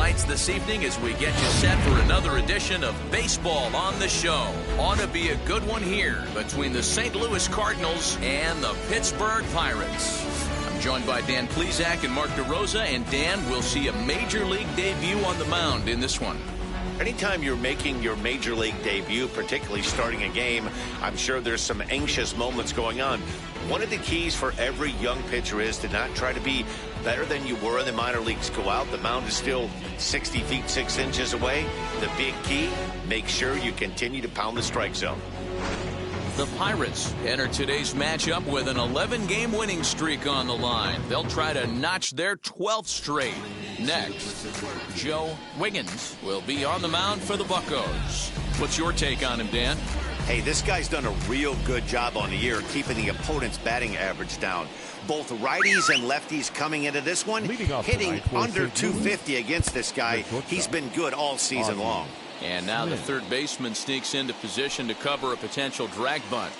lights this evening as we get you set for another edition of Baseball on the Show. Ought to be a good one here between the St.Louis Cardinals and the Pittsburgh Pirates. I'm joined by Dan Plesac and Mark DeRosa, and Dan, will see a Major League debut on the mound in this one. Anytime you're making your Major League debut, particularly starting a game, I'm sure there's some anxious moments going on. One of the keys for every young pitcher is to not try to be better than you were in the minor leagues. Go out, the mound is still 60 feet 6 inches away. The big key, make sure you continue to pound the strike zone. The Pirates enter today's matchup with an 11-game winning streak on the line. They'll try to notch their 12th straight. Next, Joe Wiggins will be on the mound for the Buccos. What's your take on him, Dan? Hey, this guy's done a real good job on the year keeping the opponent's batting average down. Both righties and lefties coming into this one, hitting under 250 against this guy. He's been good all season long. And now the third baseman sneaks into position to cover a potential drag bunt.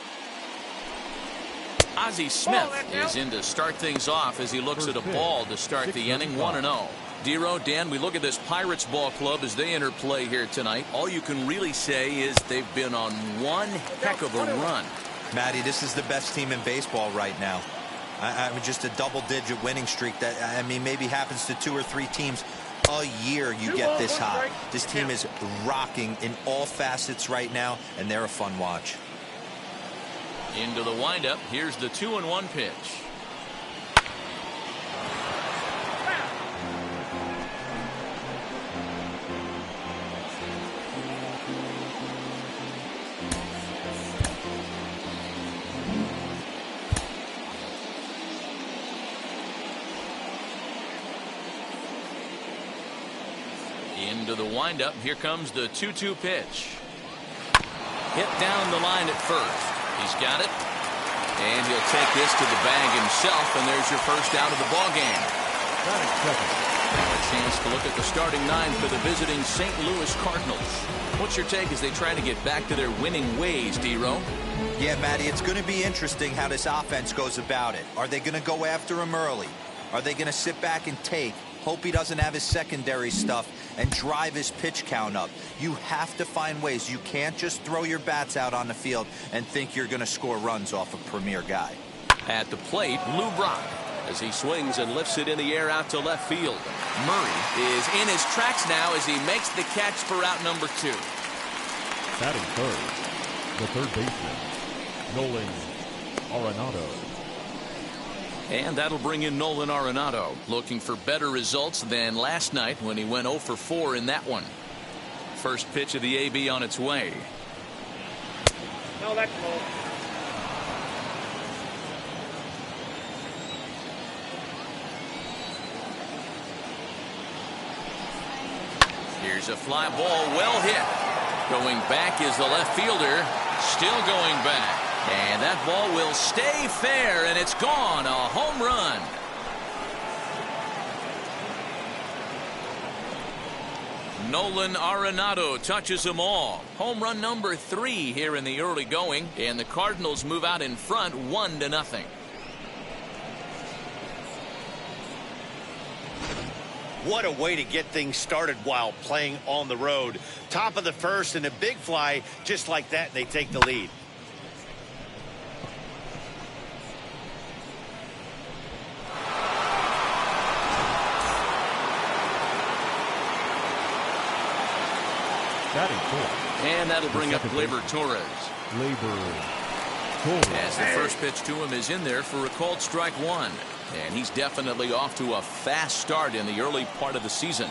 Ozzie Smith is in to start things off as he looks at a ball to start the inning. 1-0. Dero, Dan, we look at this Pirates ball club as they enter play here tonight. All you can really say is they've been on one heck of a run. Matty, this is the best team in baseball right now. I mean, just a double-digit winning streak that, I mean, maybe happens to 2 or 3 teams a year you get this hot. This team is rocking in all facets right now, and they're a fun watch. Into the windup. Here's the 2-1 pitch. Into the windup. Here comes the 2-2 pitch. Hit down the line at first. He's got it. And he'll take this to the bag himself, and there's your first out of the ball game. Now a chance to look at the starting 9 for the visiting St. Louis Cardinals. What's your take as they try to get back to their winning ways, Dero? Yeah, Matty, it's going to be interesting how this offense goes about it. Are they going to go after him early? Are they going to sit back and take, hope he doesn't have his secondary stuff, and drive his pitch count up? You have to find ways. You can't just throw your bats out on the field and think you're going to score runs off a premier guy. At the plate, Lou Brock, as he swings and lifts it in the air out to left field. Murray is in his tracks now as he makes the catch for out number 2. Batting third, the third baseman, Nolan Arenado. And that'll bring in Nolan Arenado, looking for better results than last night when he went 0 for 4 in that one. First pitch of the AB on its way. No, that's low. Here's a fly ball, well hit. Going back is the left fielder, still going back. And that ball will stay fair, and it's gone. A home run. Nolan Arenado touches them all. Home run number 3 here in the early going, and the Cardinals move out in front 1-0. What a way to get things started while playing on the road. Top of the first and a big fly just like that, and they take the lead. And that'll bring up Gleyber Torres. As the first pitch to him is in there for a called strike 1. And he's definitely off to a fast start in the early part of the season.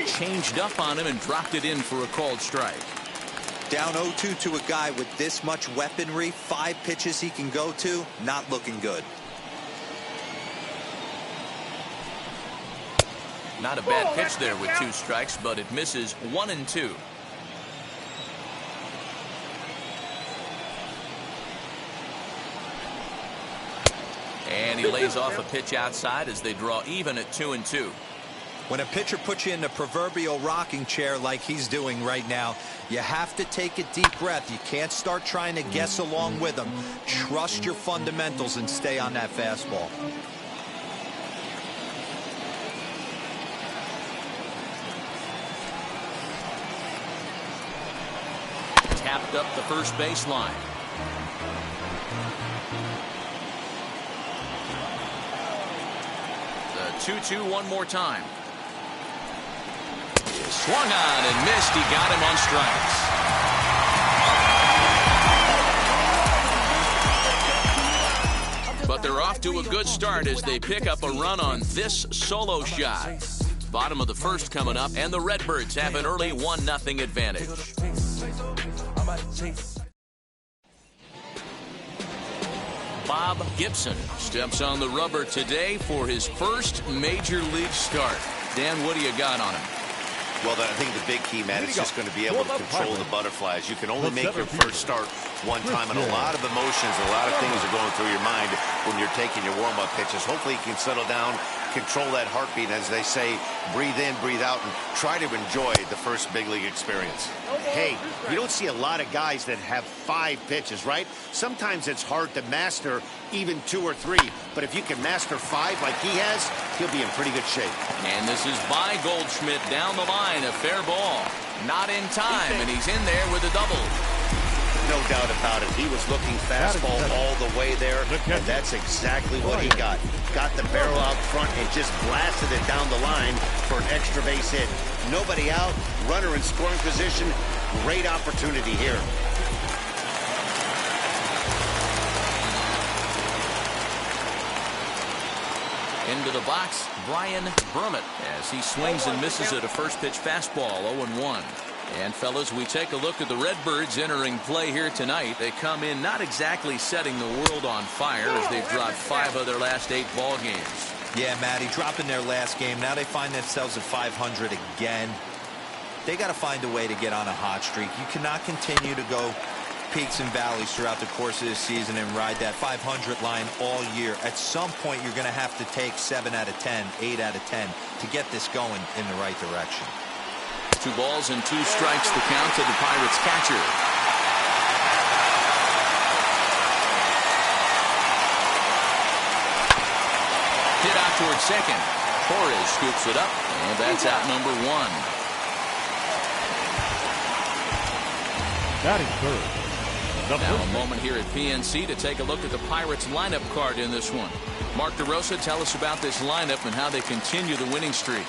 Changed up on him and dropped it in for a called strike. Down 0-2 to a guy with this much weaponry, 5 pitches he can go to, not looking good. Not a bad pitch there with 2 strikes, but it misses 1-2. And he lays off a pitch outside as they draw even at 2-2. When a pitcher puts you in the proverbial rocking chair like he's doing right now, you have to take a deep breath. You can't start trying to guess along with him. Trust your fundamentals and stay on that fastball. popped up the first baseline. The 2-2 one more time. Swung on and missed. He got him on strikes. But they're off to a good start as they pick up a run on this solo shot. Bottom of the first coming up, and the Redbirds have an early 1-0 advantage. Bob Gibson steps on the rubber today for his first major league start. Dan, what do you got on him? Well, I think the big key, Matt, is just going to be able to control the butterflies. You can only make your first start one time, and a lot of emotions, a lot of things are going through your mind when you're taking your warm-up pitches. Hopefully you can settle down, control that heartbeat, as they say, breathe in, breathe out, and try to enjoy the first big league experience. Hey, you don't see a lot of guys that have 5 pitches, right? Sometimes it's hard to master even 2 or 3, but if you can master 5 like he has, he'll be in pretty good shape. And this is by Goldschmidt down the line, a fair ball. Not in time, and he's in there with a double. No doubt about it. He was looking fastball all the way there, and that's exactly what he got. Got the barrel out front and just blasted it down the line for an extra base hit. Nobody out, runner in scoring position. Great opportunity here. Into the box, Brian Brummett, as he swings and misses at a first pitch fastball, 0-1. And fellas, we take a look at the Redbirds entering play here tonight. They come in not exactly setting the world on fire, as they've dropped 5 of their last 8 ball games. Yeah, Matty, dropping their last game. Now they find themselves at 500 again. They got to find a way to get on a hot streak. You cannot continue to go peaks and valleys throughout the course of this season and ride that 500 line all year. At some point, you're going to have to take 7 out of 10, 8 out of 10 to get this going in the right direction. 2 balls and 2 strikes the count to the Pirates catcher. Hit out towards second. Torres scoops it up, and that's out number 1. Batting third. Now a moment here at PNC to take a look at the Pirates lineup card in this one. Mark DeRosa, tell us about this lineup and how they continue the winning streak.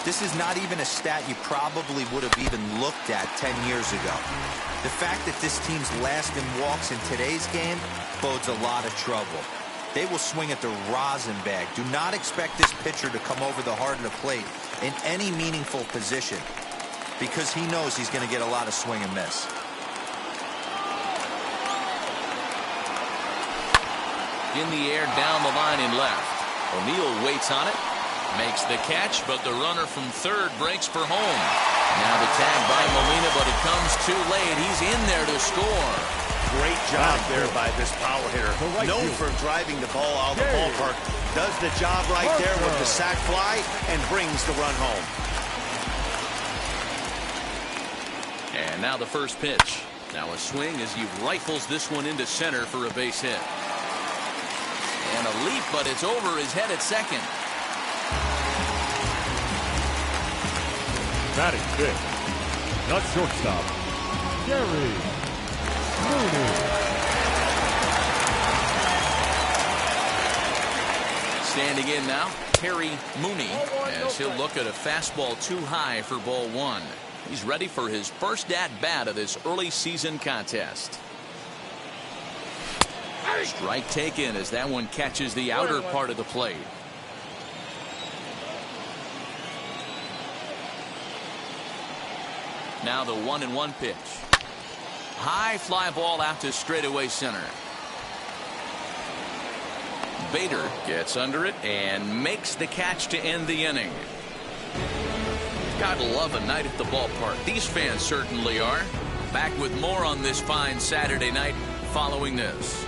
This is not even a stat you probably would have even looked at 10 years ago. The fact that this team's last in walks in today's game bodes a lot of trouble. They will swing at the rosin bag. Do not expect this pitcher to come over the heart of the plate in any meaningful position, because he knows he's going to get a lot of swing and miss. In the air, down the line in left. O'Neill waits on it. Makes the catch, but the runner from third breaks for home. Now the tag by Molina, but it comes too late. He's in there to score. Great job there by this power hitter. Known for driving the ball out of the ballpark. Does the job right there with the sac fly and brings the run home. And now the first pitch. Now a swing as he rifles this one into center for a base hit. And a leap, but it's over his head at second. Batting fifth. Not shortstop. Gary Mooney. Standing in now, Terry Mooney, as he'll look at a fastball too high for ball 1. He's ready for his first at-bat of this early season contest. Strike taken as that one catches the outer part of the plate. Now the 1-1 pitch. High fly ball out to straightaway center. Bader gets under it and makes the catch to end the inning. Gotta love a night at the ballpark. These fans certainly are. Back with more on this fine Saturday night following this.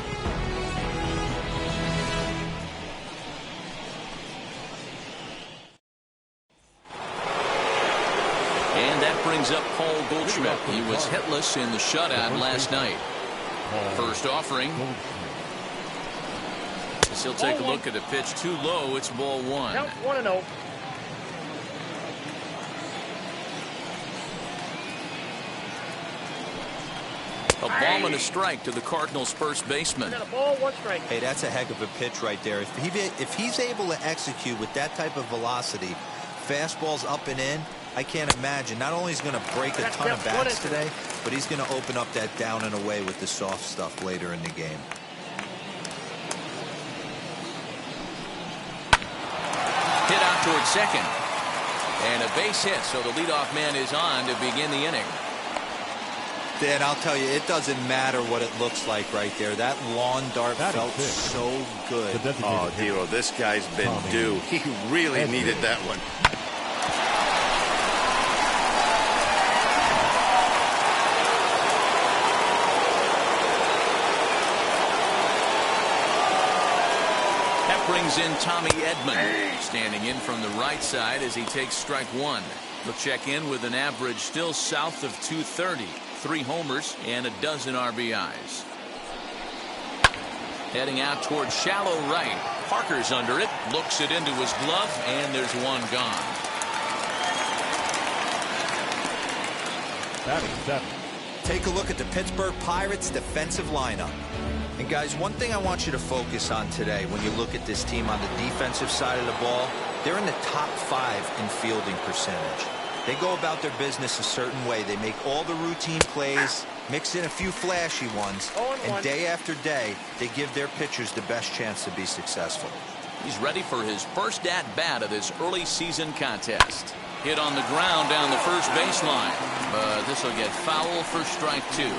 And that brings up Paul Goldschmidt. He was hitless in the shutout last night. First offering. As he'll take a look at a pitch too low. It's ball 1. Count 1-0. A ball and a strike to the Cardinals' first baseman. A ball, 1 strike. Hey, that's a heck of a pitch right there. If he's able to execute with that type of velocity, fastballs up and in, I can't imagine. Not only is he going to break a ton of bats today, but he's going to open up that down and away with the soft stuff later in the game. Hit out towards second. And a base hit, so the leadoff man is on to begin the inning. Dan, I'll tell you, it doesn't matter what it looks like right there. That lawn dart felt so good. Oh, Dero, this guy's been due. He really needed that one. That brings in Tommy Edman, standing in from the right side as he takes strike 1. He'll check in with an average still south of 230. 3 homers and a dozen RBIs. Heading out towards shallow right. Parker's under it, looks it into his glove, and there's one gone. Batting 7. Take a look at the Pittsburgh Pirates defensive lineup. And guys, one thing I want you to focus on today when you look at this team on the defensive side of the ball, they're in the top 5 in fielding percentage. They go about their business a certain way. They make all the routine plays, mix in a few flashy ones, and day after day, they give their pitchers the best chance to be successful. He's ready for his first at-bat of this early season contest. Hit on the ground down the first baseline, but this will get foul for strike 2.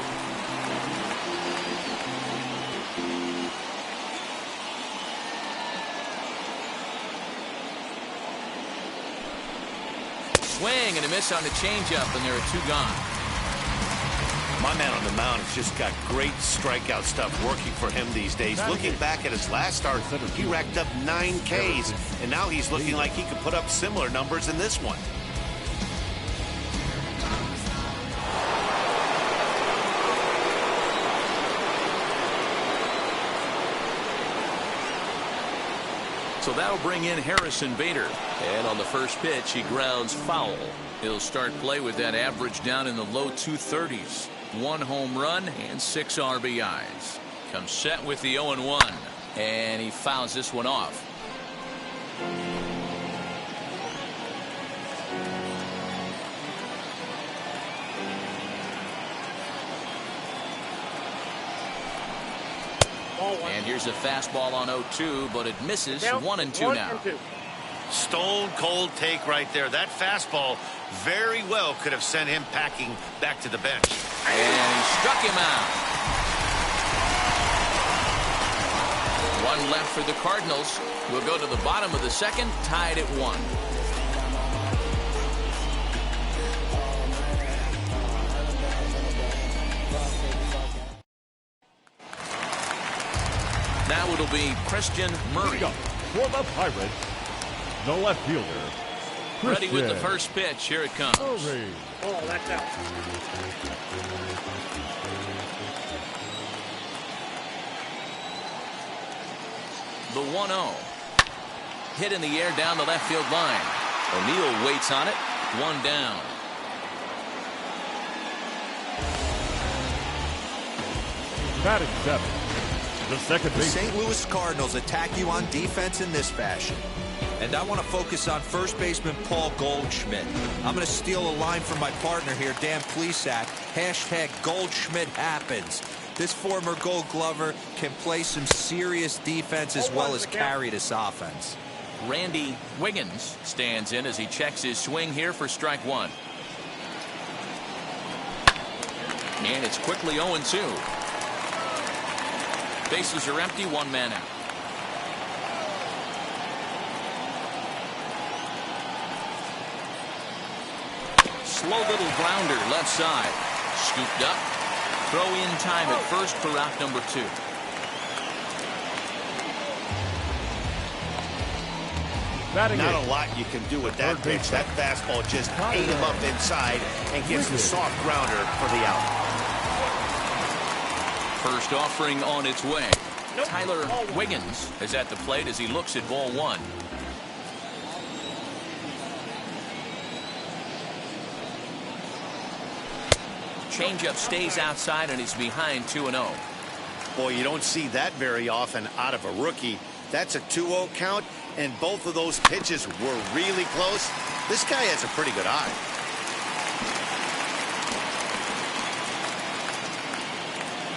Swing and a miss on the changeup, and there are 2 gone. My man on the mound has just got great strikeout stuff working for him these days. Looking back at his last start, he racked up 9 Ks, and now he's looking like he could put up similar numbers in this one. So that'll bring in Harrison Bader. And on the first pitch, he grounds foul. He'll start play with that average down in the low 230s. 1 home run and 6 RBIs. Comes set with the 0-1. And he fouls this one off. And here's a fastball on 0-2, but it misses. 1-2 now. Stone cold take right there. That fastball very well could have sent him packing back to the bench. And he struck him out. 1 left for the Cardinals. We'll go to the bottom of the second, tied at 1. Now it'll be Christian Murray. For the Pirates, the left fielder. Ready with the first pitch. Here it comes. Murray. Oh, that's out. The 1-0. Hit in the air down the left field line. O'Neill waits on it. 1 down. Batting 7. The second The base. St. Louis Cardinals attack you on defense in this fashion. And I want to focus on first baseman Paul Goldschmidt. I'm going to steal a line from my partner here, Dan Plesac. Hashtag Goldschmidt happens. This former Gold Glover can play some serious defense as well as carry this offense. Randy Wiggins stands in as he checks his swing here for strike 1. And it's quickly 0-2. Bases are empty, 1 man out. Slow little grounder left side. Scooped up. Throw in time at first for out number 2. Not a lot you can do with that pitch. That fastball just ate him up inside and gets the soft grounder for the out. First offering on its way. Tyler Wiggins is at the plate as he looks at ball 1. Changeup stays outside, and he's behind 2-0. Boy, you don't see that very often out of a rookie. That's a 2-0 count, and both of those pitches were really close. This guy has a pretty good eye.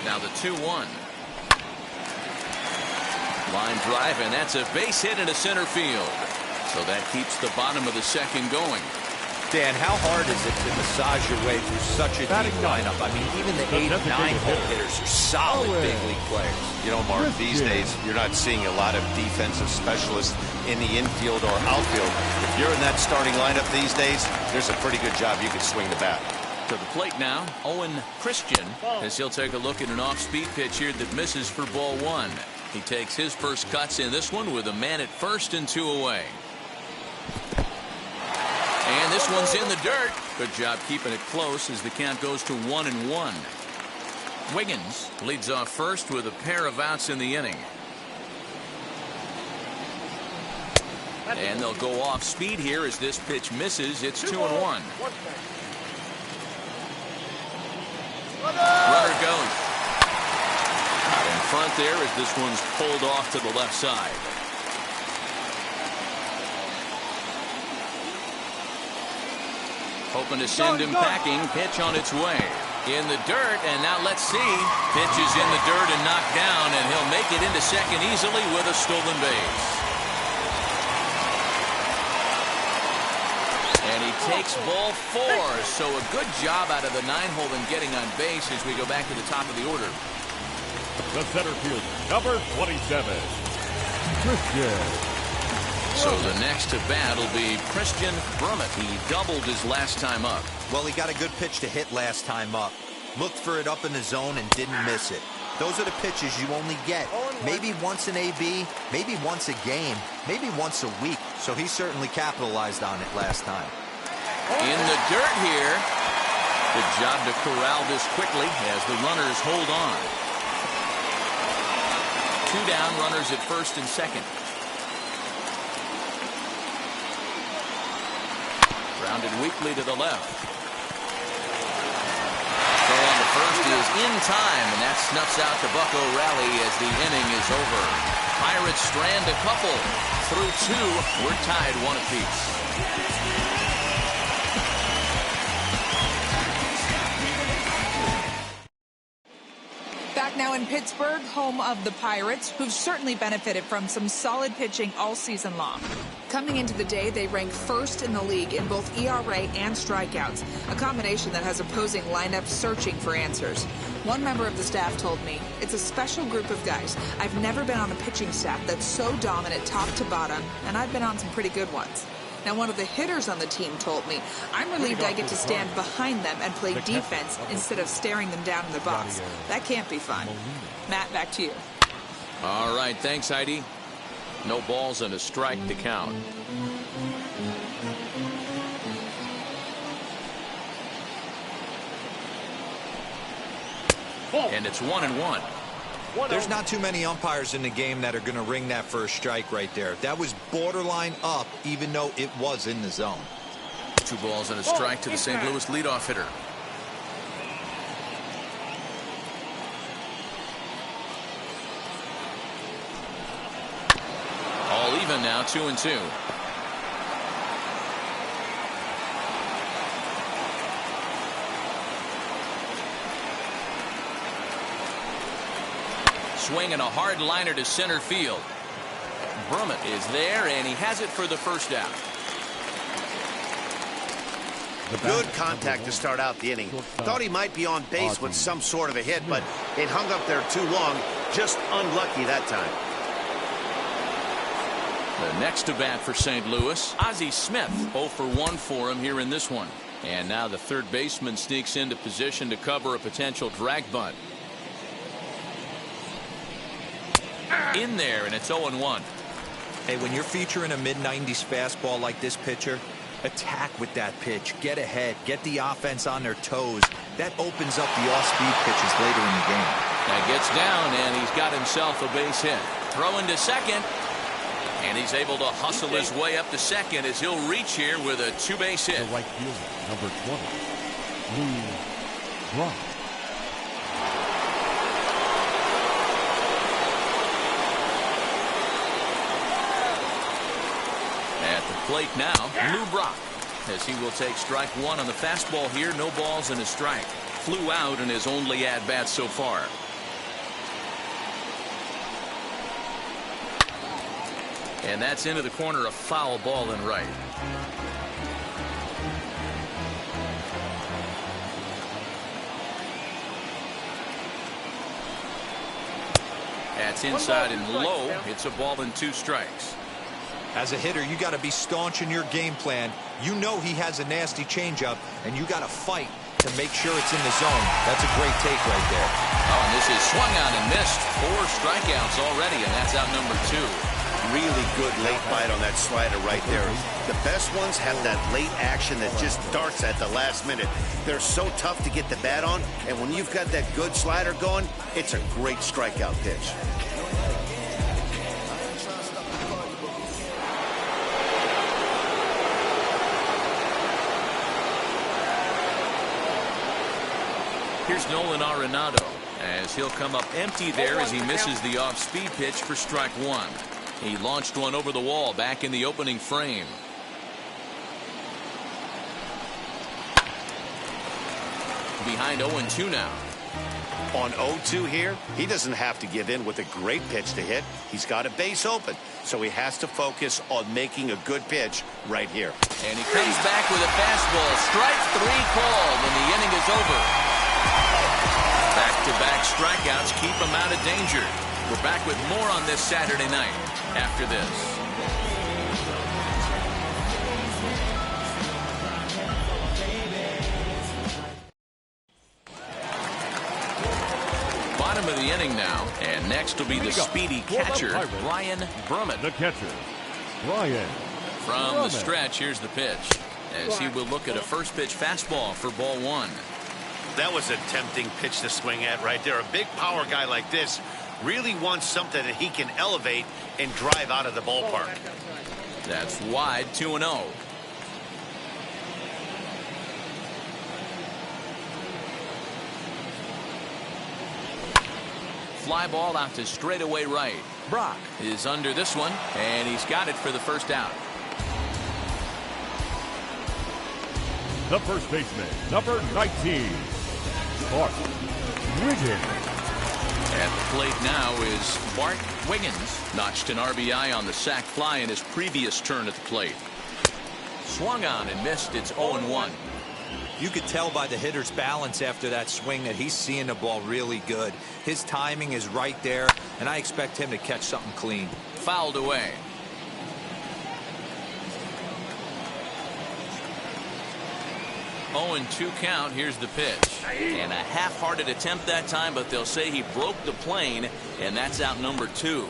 Now the 2-1. Line drive, and that's a base hit into center field. So that keeps the bottom of the second going. Dan, how hard is it to massage your way through such a deep lineup? I mean, even the 8 and 9 hole hitters are solid big league players. You know, Mark, these days you're not seeing a lot of defensive specialists in the infield or outfield. If you're in that starting lineup these days, there's a pretty good job you can swing the bat. To the plate now, Owen Christian, as he'll take a look at an off-speed pitch here that misses for ball 1. He takes his first cuts in this one with a man at first and 2 away. And this one's in the dirt. Good job keeping it close as the count goes to 1-1. Wiggins leads off first with a pair of outs in the inning. And they'll go off speed here as this pitch misses. It's 2-1. Runner goes. Out in front there as this one's pulled off to the left side. Hoping to send him packing. Pitch on its way. In the dirt, and now let's see. Pitch is in the dirt and knocked down, and he'll make it into second easily with a stolen base. And he takes ball 4, so a good job out of the 9-hole in getting on base as we go back to the top of the order. The center fielder, number 27, Christian. So the next to bat will be Christian Brummett. He doubled his last time up. Well, he got a good pitch to hit last time up. Looked for it up in the zone and didn't miss it. Those are the pitches you only get maybe once in AB, maybe once a game, maybe once a week. So he certainly capitalized on it last time. In the dirt here. Good job to corral this quickly as the runners hold on. 2 down, runners at first and second. Grounded weakly to the left. Throw on the first is in time, and that snuffs out the Bucco rally as the inning is over. Pirates strand a couple. Through 2, we're tied 1 apiece. Back now in Pittsburgh, home of the Pirates, who've certainly benefited from some solid pitching all season long. Coming into the day, they rank first in the league in both ERA and strikeouts, a combination that has opposing lineups searching for answers. One member of the staff told me, it's a special group of guys. I've never been on a pitching staff that's so dominant top to bottom, and I've been on some pretty good ones. Now, one of the hitters on the team told me, I'm relieved I get to stand behind them and play defense instead of staring them down in the box. That can't be fun. Matt, back to you. All right, thanks, Heidi. No balls and a strike to count. And it's 1-1. There's not too many umpires in the game that are going to ring that first strike right there. That was borderline up, even though it was in the zone. 2 balls and a strike to the St. Louis leadoff hitter. All even now, 2-2. Swinging a hard liner to center field. Brummett is there, and he has it for the first out. Good contact to start out the inning. Thought he might be on base with some sort of a hit, but it hung up there too long. Just unlucky that time. The next to bat for St. Louis, Ozzie Smith. 0 for 1 for him here in this one. And now the third baseman sneaks into position to cover a potential drag bunt. In there, and it's 0-1. Hey, when you're featuring a mid-90s fastball like this pitcher, attack with that pitch. Get ahead. Get the offense on their toes. That opens up the off-speed pitches later in the game. That gets down, and he's got himself a base hit. Throwing to second, and he's able to hustle his way up to second as he'll reach here with a 2-base hit. The right fielder, number 20, Lou Brock. At the plate now, Lou Brock, as he will take strike one on the fastball here. No balls and a strike. Flew out in his only at-bat so far. And that's into the corner, a foul ball and right. That's inside and low. It's a ball and 2 strikes. As a hitter, you got to be staunch in your game plan. You know he has a nasty changeup, and you got to fight to make sure it's in the zone. That's a great take right there. Oh, and this is swung on and missed. 4 strikeouts already, and that's out number 2. Really good late bite on that slider right there. The best ones have that late action that just darts at the last minute. They're so tough to get the bat on, and when you've got that good slider going, it's a great strikeout pitch. Here's Nolan Arenado, as he'll come up empty there as he misses the off-speed pitch for strike 1. He launched one over the wall back in the opening frame. Behind 0-2 now. On 0-2 here, he doesn't have to give in with a great pitch to hit. He's got a base open, so he has to focus on making a good pitch right here. And he comes back with a fastball. Strike 3 called, and the inning is over. Back-to-back strikeouts keep him out of danger. We're back with more on this Saturday night after this. Bottom of the inning now, and next will be the speedy catcher, Ryan Brummett. The catcher, Ryan. From the stretch, here's the pitch, as he will look at a first pitch fastball for ball 1. That was a tempting pitch to swing at right there. A big power guy like this really wants something that he can elevate and drive out of the ballpark. That's wide, 2-0. Fly ball out to straightaway right. Brock is under this one, and he's got it for the first out. The first baseman, number 19, Bart Wiggins. At the plate now is Bart Wiggins. Notched an RBI on the sac fly in his previous turn at the plate. Swung on and missed. It's 0-1. You could tell by the hitter's balance after that swing that he's seeing the ball really good. His timing is right there, and I expect him to catch something clean. Fouled away. Oh, and 2 count. Here's the pitch. And a half-hearted attempt that time, but they'll say he broke the plane, and that's out number 2.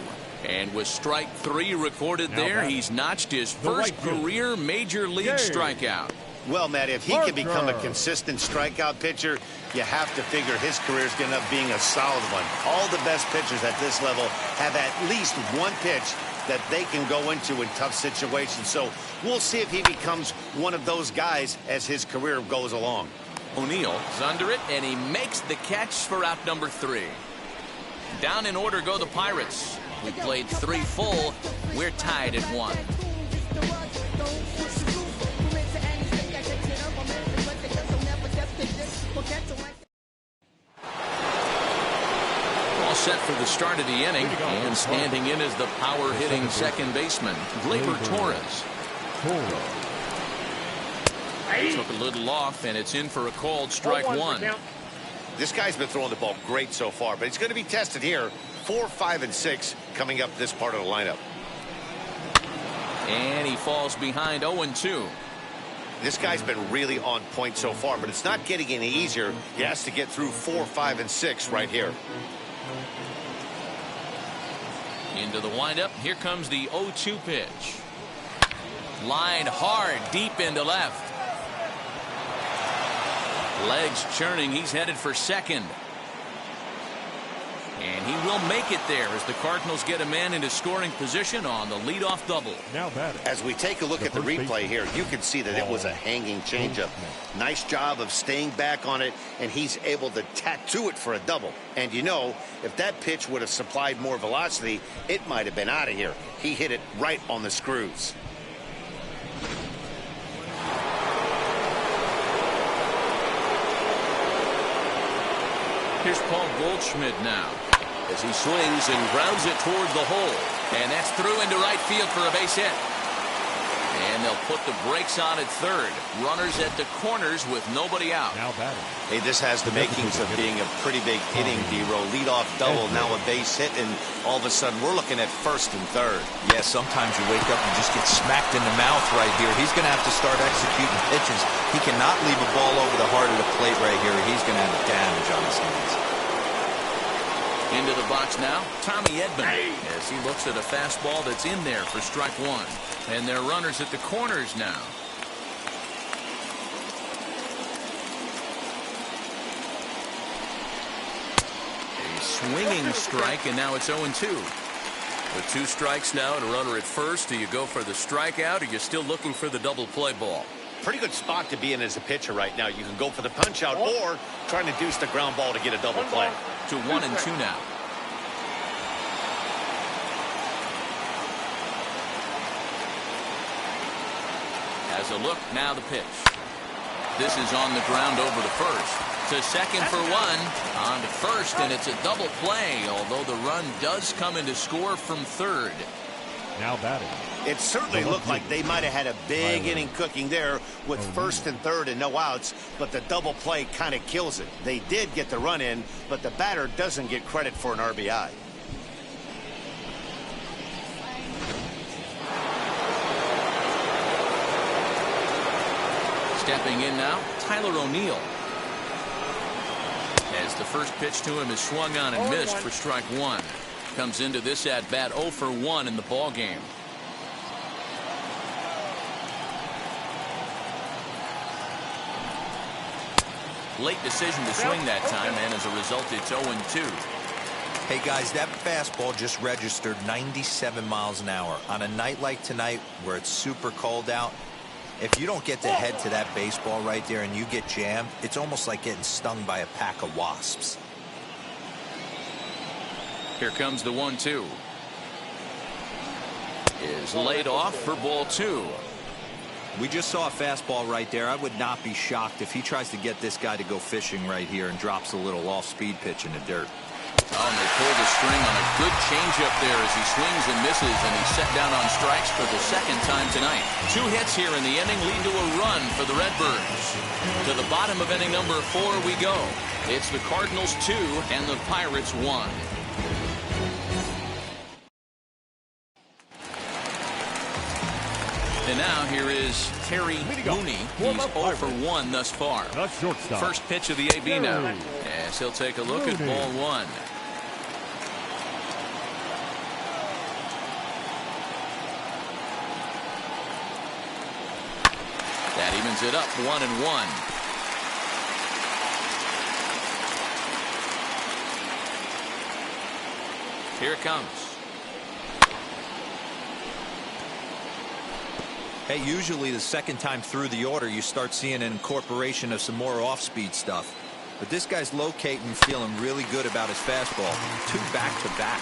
And with strike 3 recorded there, he's notched his first career major league strikeout. Well, Matt, if he can become a consistent strikeout pitcher, you have to figure his career is going to end up being a solid one. All the best pitchers at this level have at least one pitch that they can go into in tough situations. So we'll see if he becomes one of those guys as his career goes along. O'Neill is under it, and he makes the catch for out number 3. Down in order go the Pirates. We played 3 full. We're tied at 1. All set for the start of the inning, and standing in is the power-hitting second baseman, Gleyber Torres. Took a little off, and it's in for a called strike 1. This guy's been throwing the ball great so far, but he's going to be tested here. 4, 5, and 6 coming up this part of the lineup. And he falls behind 0-2. This guy's been really on point so far, but it's not getting any easier. He has to get through 4, 5, and 6 right here. Into the windup. Here comes the 0-2 pitch. Line hard, deep into left. Legs churning. He's headed for second. And he will make it there as the Cardinals get a man into scoring position on the leadoff double. Now batting. As we take a look at the replay here, you can see that it was a hanging changeup. Nice job of staying back on it, and he's able to tattoo it for a double. And you know, if that pitch would have supplied more velocity, it might have been out of here. He hit it right on the screws. Here's Paul Goldschmidt now as he swings and grounds it toward the hole. And that's through into right field for a base hit. And they'll put the brakes on at third. Runners at the corners with nobody out. Now batting. Hey, this has the makings of being a pretty big inning, D-Row. Leadoff double, now a base hit, and all of a sudden we're looking at first and third. Yeah, sometimes you wake up and just get smacked in the mouth right here. He's going to have to start executing pitches. He cannot leave a ball over the heart of the plate right here. He's going to have damage on his hands. Into the box now, Tommy Edman, as he looks at a fastball that's in there for strike one. And there are runners at the corners now. A swinging strike, and now it's 0-2. With 2 strikes now and a runner at first, do you go for the strikeout, or you're still looking for the double play ball? Pretty good spot to be in as a pitcher right now. You can go for the punch out or try to deuce the ground ball to get a double play. To 1-2 now. Has a look, now the pitch. This is on the ground over to first. To second for one. On to first, and it's a double play, although the run does come into score from third. Now batting. It certainly looked like they might have had a big inning cooking there with first and third and no outs, but the double play kind of kills it. They did get the run in, but the batter doesn't get credit for an RBI. Stepping in now, Tyler O'Neill. As the first pitch to him is swung on and missed for strike one. Comes into this at bat 0 for 1 in the ball game. Late decision to swing that time, and as a result, it's 0-2. Hey guys, that fastball just registered 97 miles an hour. On a night like tonight where it's super cold out, if you don't get to head to that baseball right there and you get jammed, it's almost like getting stung by a pack of wasps. Here comes the 1-2. Is laid off for ball 2. We just saw a fastball right there. I would not be shocked if he tries to get this guy to go fishing right here and drops a little off-speed pitch in the dirt. Oh, and they pull the string on a good changeup there as he swings and misses, and he's set down on strikes for the second time tonight. 2 hits here in the inning lead to a run for the Redbirds. To the bottom of inning number 4 we go. It's the Cardinals 2 and the Pirates 1. And now here is Terry Mooney. He's 0 for 1 thus far. First pitch of the AB now. Yes, he'll take a look at ball 1. That evens it up 1-1. Here it comes. Hey, usually the second time through the order you start seeing an incorporation of some more off-speed stuff. But this guy's locating, feeling really good about his fastball. 2 back-to-back.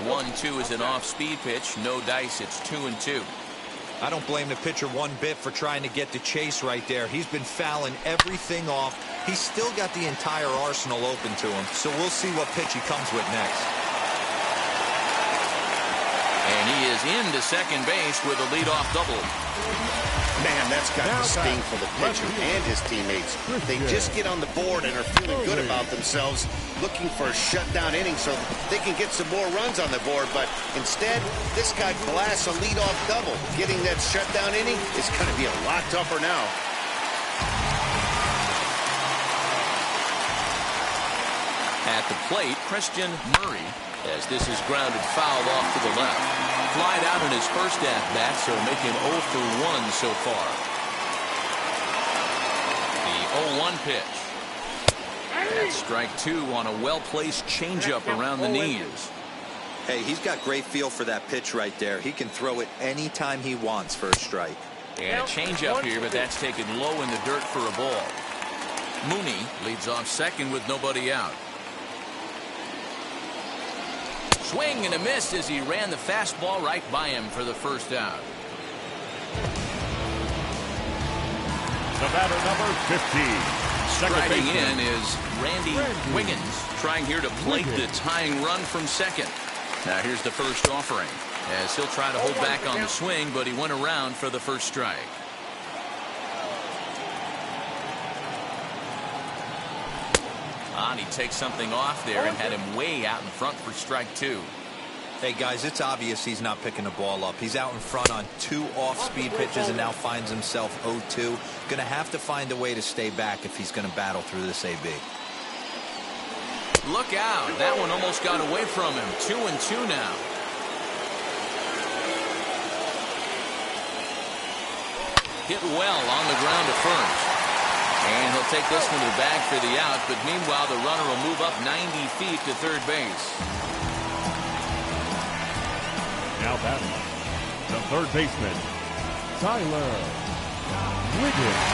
1-2 is an off-speed pitch. No dice. It's 2-2. I don't blame the pitcher one bit for trying to get the chase right there. He's been fouling everything off. He's still got the entire arsenal open to him. So we'll see what pitch he comes with next. And he is into second base with a leadoff double. Man, that's got the sting for the pitcher and his teammates. They just get on the board and are feeling good about themselves, looking for a shutdown inning so they can get some more runs on the board. But instead, this guy blasts a leadoff double. Getting that shutdown inning is going to be a lot tougher now. At the plate, Christian Murray. as this is grounded foul off to the left. Flied out in his first at-bat, so make him 0 for 1 so far. The 0-1 pitch. That's strike 2 on a well-placed changeup around the knees. Hey, he's got great feel for that pitch right there. He can throw it anytime he wants for a strike. And a changeup here, but that's taken low in the dirt for a ball. Mooney leads off second with nobody out. Swing and a miss as he ran the fastball right by him for the first out. The batter, number 15. Striding in is Randy Wiggins, trying here to plate the tying run from second. Now here's the first offering, as he'll try to hold back on the swing, but he went around for the first strike. And he takes something off there and had him way out in front for strike 2. Hey, guys, it's obvious he's not picking the ball up. He's out in front on 2 off-speed pitches and now finds himself 0-2. Going to have to find a way to stay back if he's going to battle through this AB. Look out. That one almost got away from him. 2-2 now. Hit well on the ground to first. And he'll take this one to the bag for the out, but meanwhile the runner will move up 90 feet to third base. Now batting, the third baseman, Tyler Wiggins.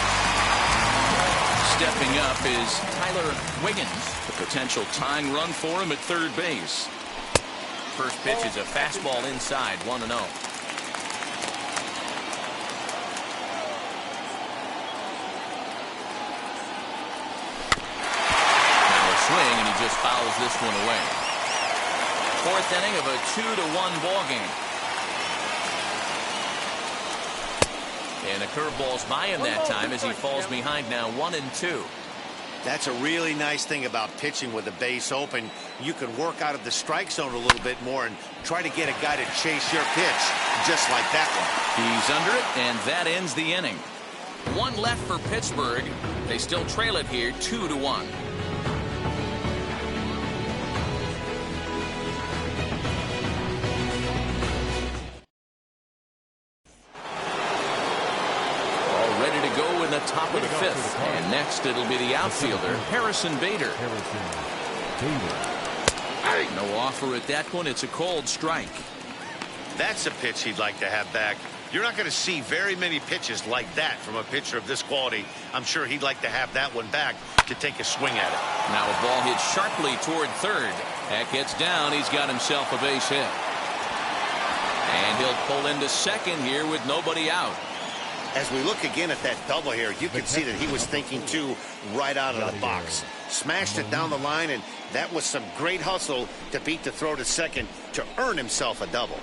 Stepping up is Tyler Wiggins, the potential tying run for him at third base. First pitch is a fastball inside, 1-0. Swing, and he just fouls this one away. Fourth inning of a 2-1 ball game. And a curveball's by him that time as he falls behind now 1-2. That's a really nice thing about pitching with the base open. You can work out of the strike zone a little bit more and try to get a guy to chase your pitch just like that one. He's under it, and that ends the inning. One left for Pittsburgh. They still trail it here 2-1. Top of the fifth, and next it'll be the outfielder Harrison Bader. No offer at that one. It's a cold strike. That's a pitch he'd like to have back. You're not going to see very many pitches like that from a pitcher of this quality. I'm sure he'd like to have that one back to take a swing at it. Now a ball hit sharply toward third. That gets down. He's got himself a base hit, and he'll pull into second here with nobody out. As we look again at that double here, you can see that he was thinking too right out of the box. Smashed it down the line, and that was some great hustle to beat the throw to second to earn himself a double.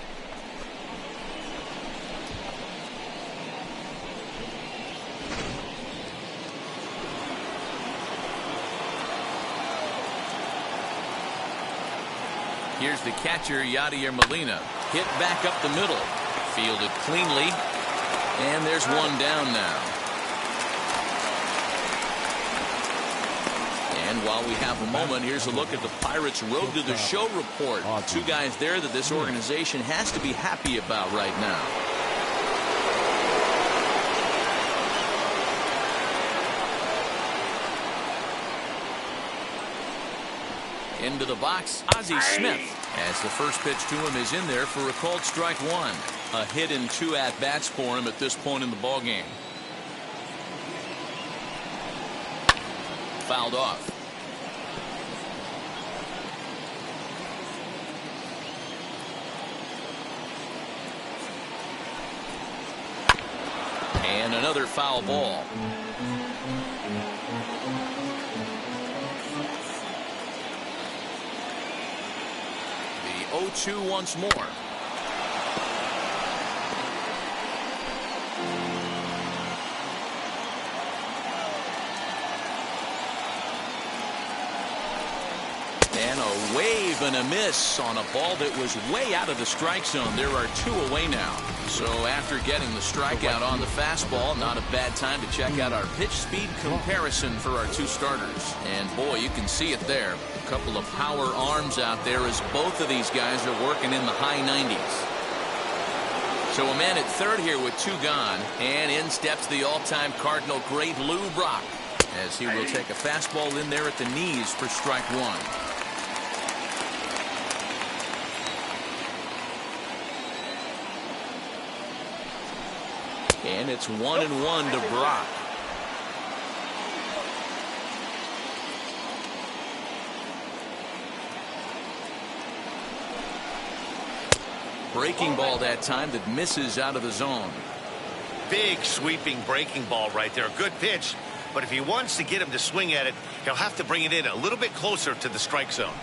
Here's the catcher, Yadier Molina. Hit back up the middle. Fielded cleanly. And there's one down now. And while we have a moment, here's a look at the Pirates' road to the show report. 2 guys there that this organization has to be happy about right now. Into the box, Ozzie Smith, as the first pitch to him is in there for a called strike 1. A hit in 2 at-bats for him at this point in the ballgame. Fouled off. And another foul ball. The 0-2 once more. And a wave and a miss on a ball that was way out of the strike zone. There are 2 away now. So after getting the strikeout on the fastball, not a bad time to check out our pitch speed comparison for our 2 starters. And boy, you can see it there. couple of power arms out there as both of these guys are working in the high 90s. So a man at third here with 2 gone, and in steps the all-time Cardinal great Lou Brock, as he will take a fastball in there at the knees for strike 1. And it's 1-1 to Brock. Breaking ball that time that misses out of the zone. Big sweeping breaking ball right there. Good pitch. But if he wants to get him to swing at it, he'll have to bring it in a little bit closer to the strike zone.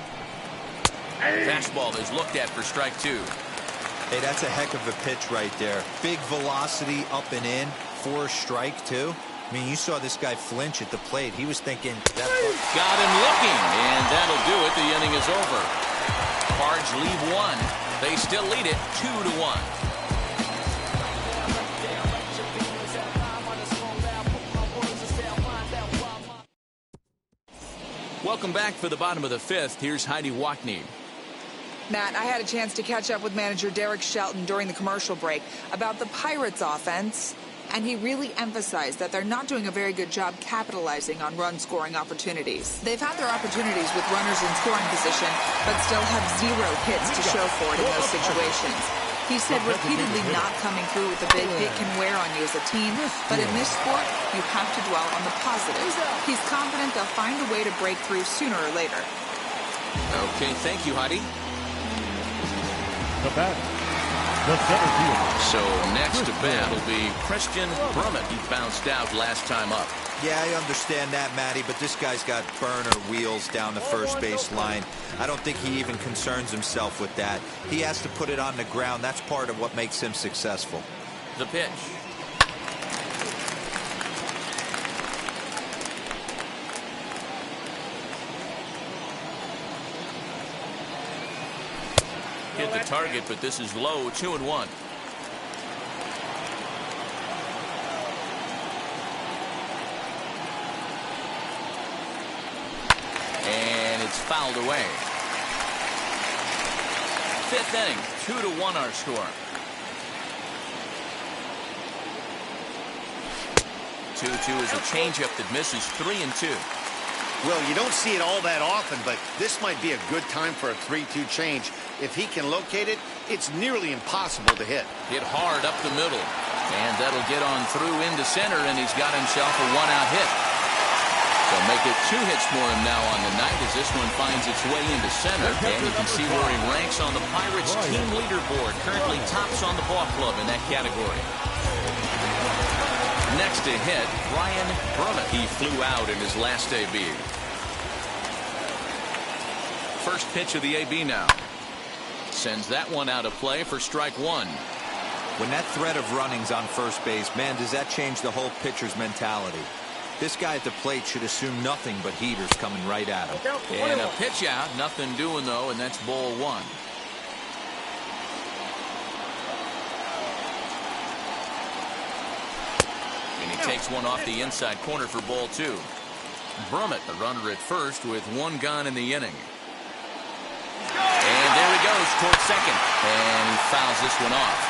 Fastball is looked at for strike 2. Hey, that's a heck of a pitch right there. Big velocity up and in for a strike, too. I mean, you saw this guy flinch at the plate. He was thinking that. Got him looking, and that'll do it. The inning is over. Cards leave 1. They still lead it 2-1. Welcome back for the bottom of the 5th. Here's Heidi Watney. Matt, I had a chance to catch up with manager Derek Shelton during the commercial break about the Pirates offense, and he really emphasized that they're not doing a very good job capitalizing on run-scoring opportunities. They've had their opportunities with runners in scoring position, but still have 0 hits to show for it in those situations. He said repeatedly not coming through with a big hit can wear on you as a team, but in this sport, you have to dwell on the positives. He's confident they'll find a way to break through sooner or later. Okay, thank you, Heidi. The batter, the center fielder. So next to bat will be Christian Brummett. He bounced out last time up. Yeah, I understand that, Matty, but this guy's got burner wheels down the first base line. I don't think he even concerns himself with that. He has to put it on the ground. That's part of what makes him successful. The pitch. Hit the target, but this is low. 2-1. And it's fouled away. 5th inning, 2-1 our score. 2-2 is a changeup that misses. 3-2. Well, you don't see it all that often, but this might be a good time for a 3-2 change. If he can locate it, it's nearly impossible to hit. Hit hard up the middle, and that'll get on through into center, and he's got himself a 1-out hit. So make it 2 hits for him now on the night as this one finds its way into center, and you can see where he ranks on the Pirates team leaderboard. Currently tops on the ball club in that category. Next to hit, Brian Brummett. He flew out in his last AB. First pitch of the AB now. Sends that one out of play for strike 1. When that threat of running's on first base, man, does that change the whole pitcher's mentality? This guy at the plate should assume nothing but heaters coming right at him. And a pitch out, nothing doing though, and that's ball 1. And he takes one off the inside corner for ball 2. Brummett, the runner at first with 1 gone in the inning. And there he goes towards second, and he fouls this one off.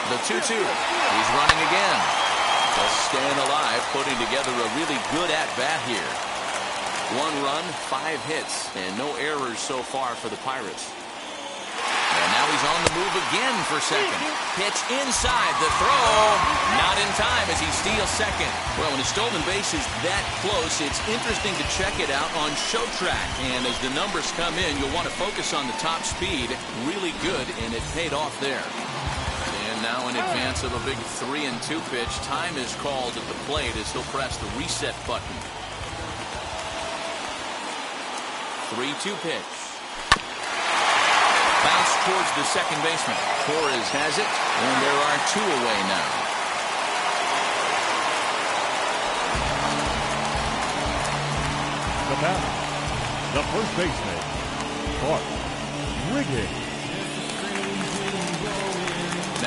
The 2-2. He's running again. Just staying alive, putting together a really good at-bat here. 1 run, 5 hits, and no errors so far for the Pirates. And now he's on the move again for second. Pitch inside, the throw. Not in time as he steals second. Well, when a stolen base is that close, it's interesting to check it out on show track. And as the numbers come in, you'll want to focus on the top speed. Really good, and it paid off there. And now in advance of a big 3-2 pitch, time is called at the plate as he'll press the reset button. 3-2 pitch. Bounce towards the second baseman. Torres has it, and there are 2 away now. The batter, the first baseman, Clark Riggins.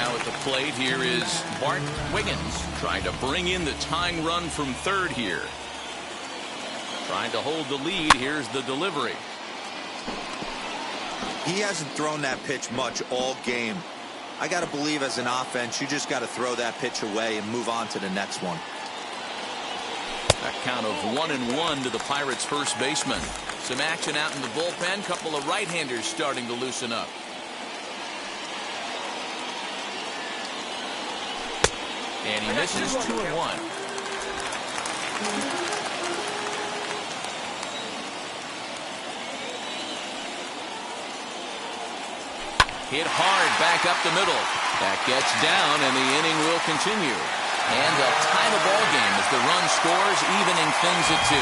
Now at the plate, here is Bart Wiggins trying to bring in the tying run from third here. Trying to hold the lead. Here's the delivery. He hasn't thrown that pitch much all game. I got to believe as an offense, you just got to throw that pitch away and move on to the next one. A count of 1-1 to the Pirates' first baseman. Some action out in the bullpen. Couple of right-handers starting to loosen up. And he misses 2-1. Hit hard back up the middle. That gets down, and the inning will continue. And they'll tie the ball game as the run scores, evening things at 2.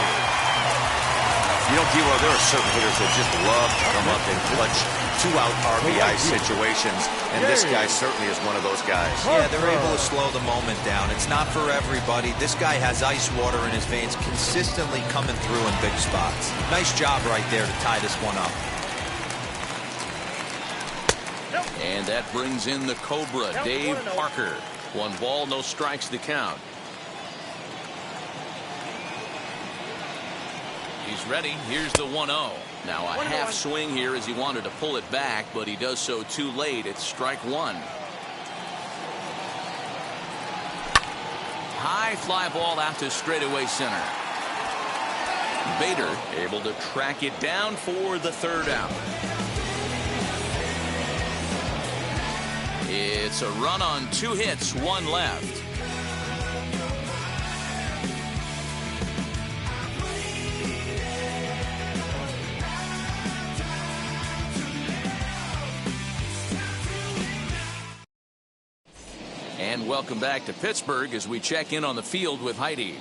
You know, D-Roy, there are certain hitters that just love to come up in clutch two-out RBI situations, and this guy certainly is one of those guys. Yeah, they're able to slow the moment down. It's not for everybody. This guy has ice water in his veins, consistently coming through in big spots. Nice job right there to tie this one up. And that brings in the Cobra, Dave Parker. 1 ball, no strikes to count. He's ready. Here's the 1-0. Now a half swing here as he wanted to pull it back, but he does so too late. It's strike 1. High fly ball out to straightaway center. Bader able to track it down for the 3rd out. It's a run on 2 hits, 1 left. And welcome back to Pittsburgh as we check in on the field with Heidi.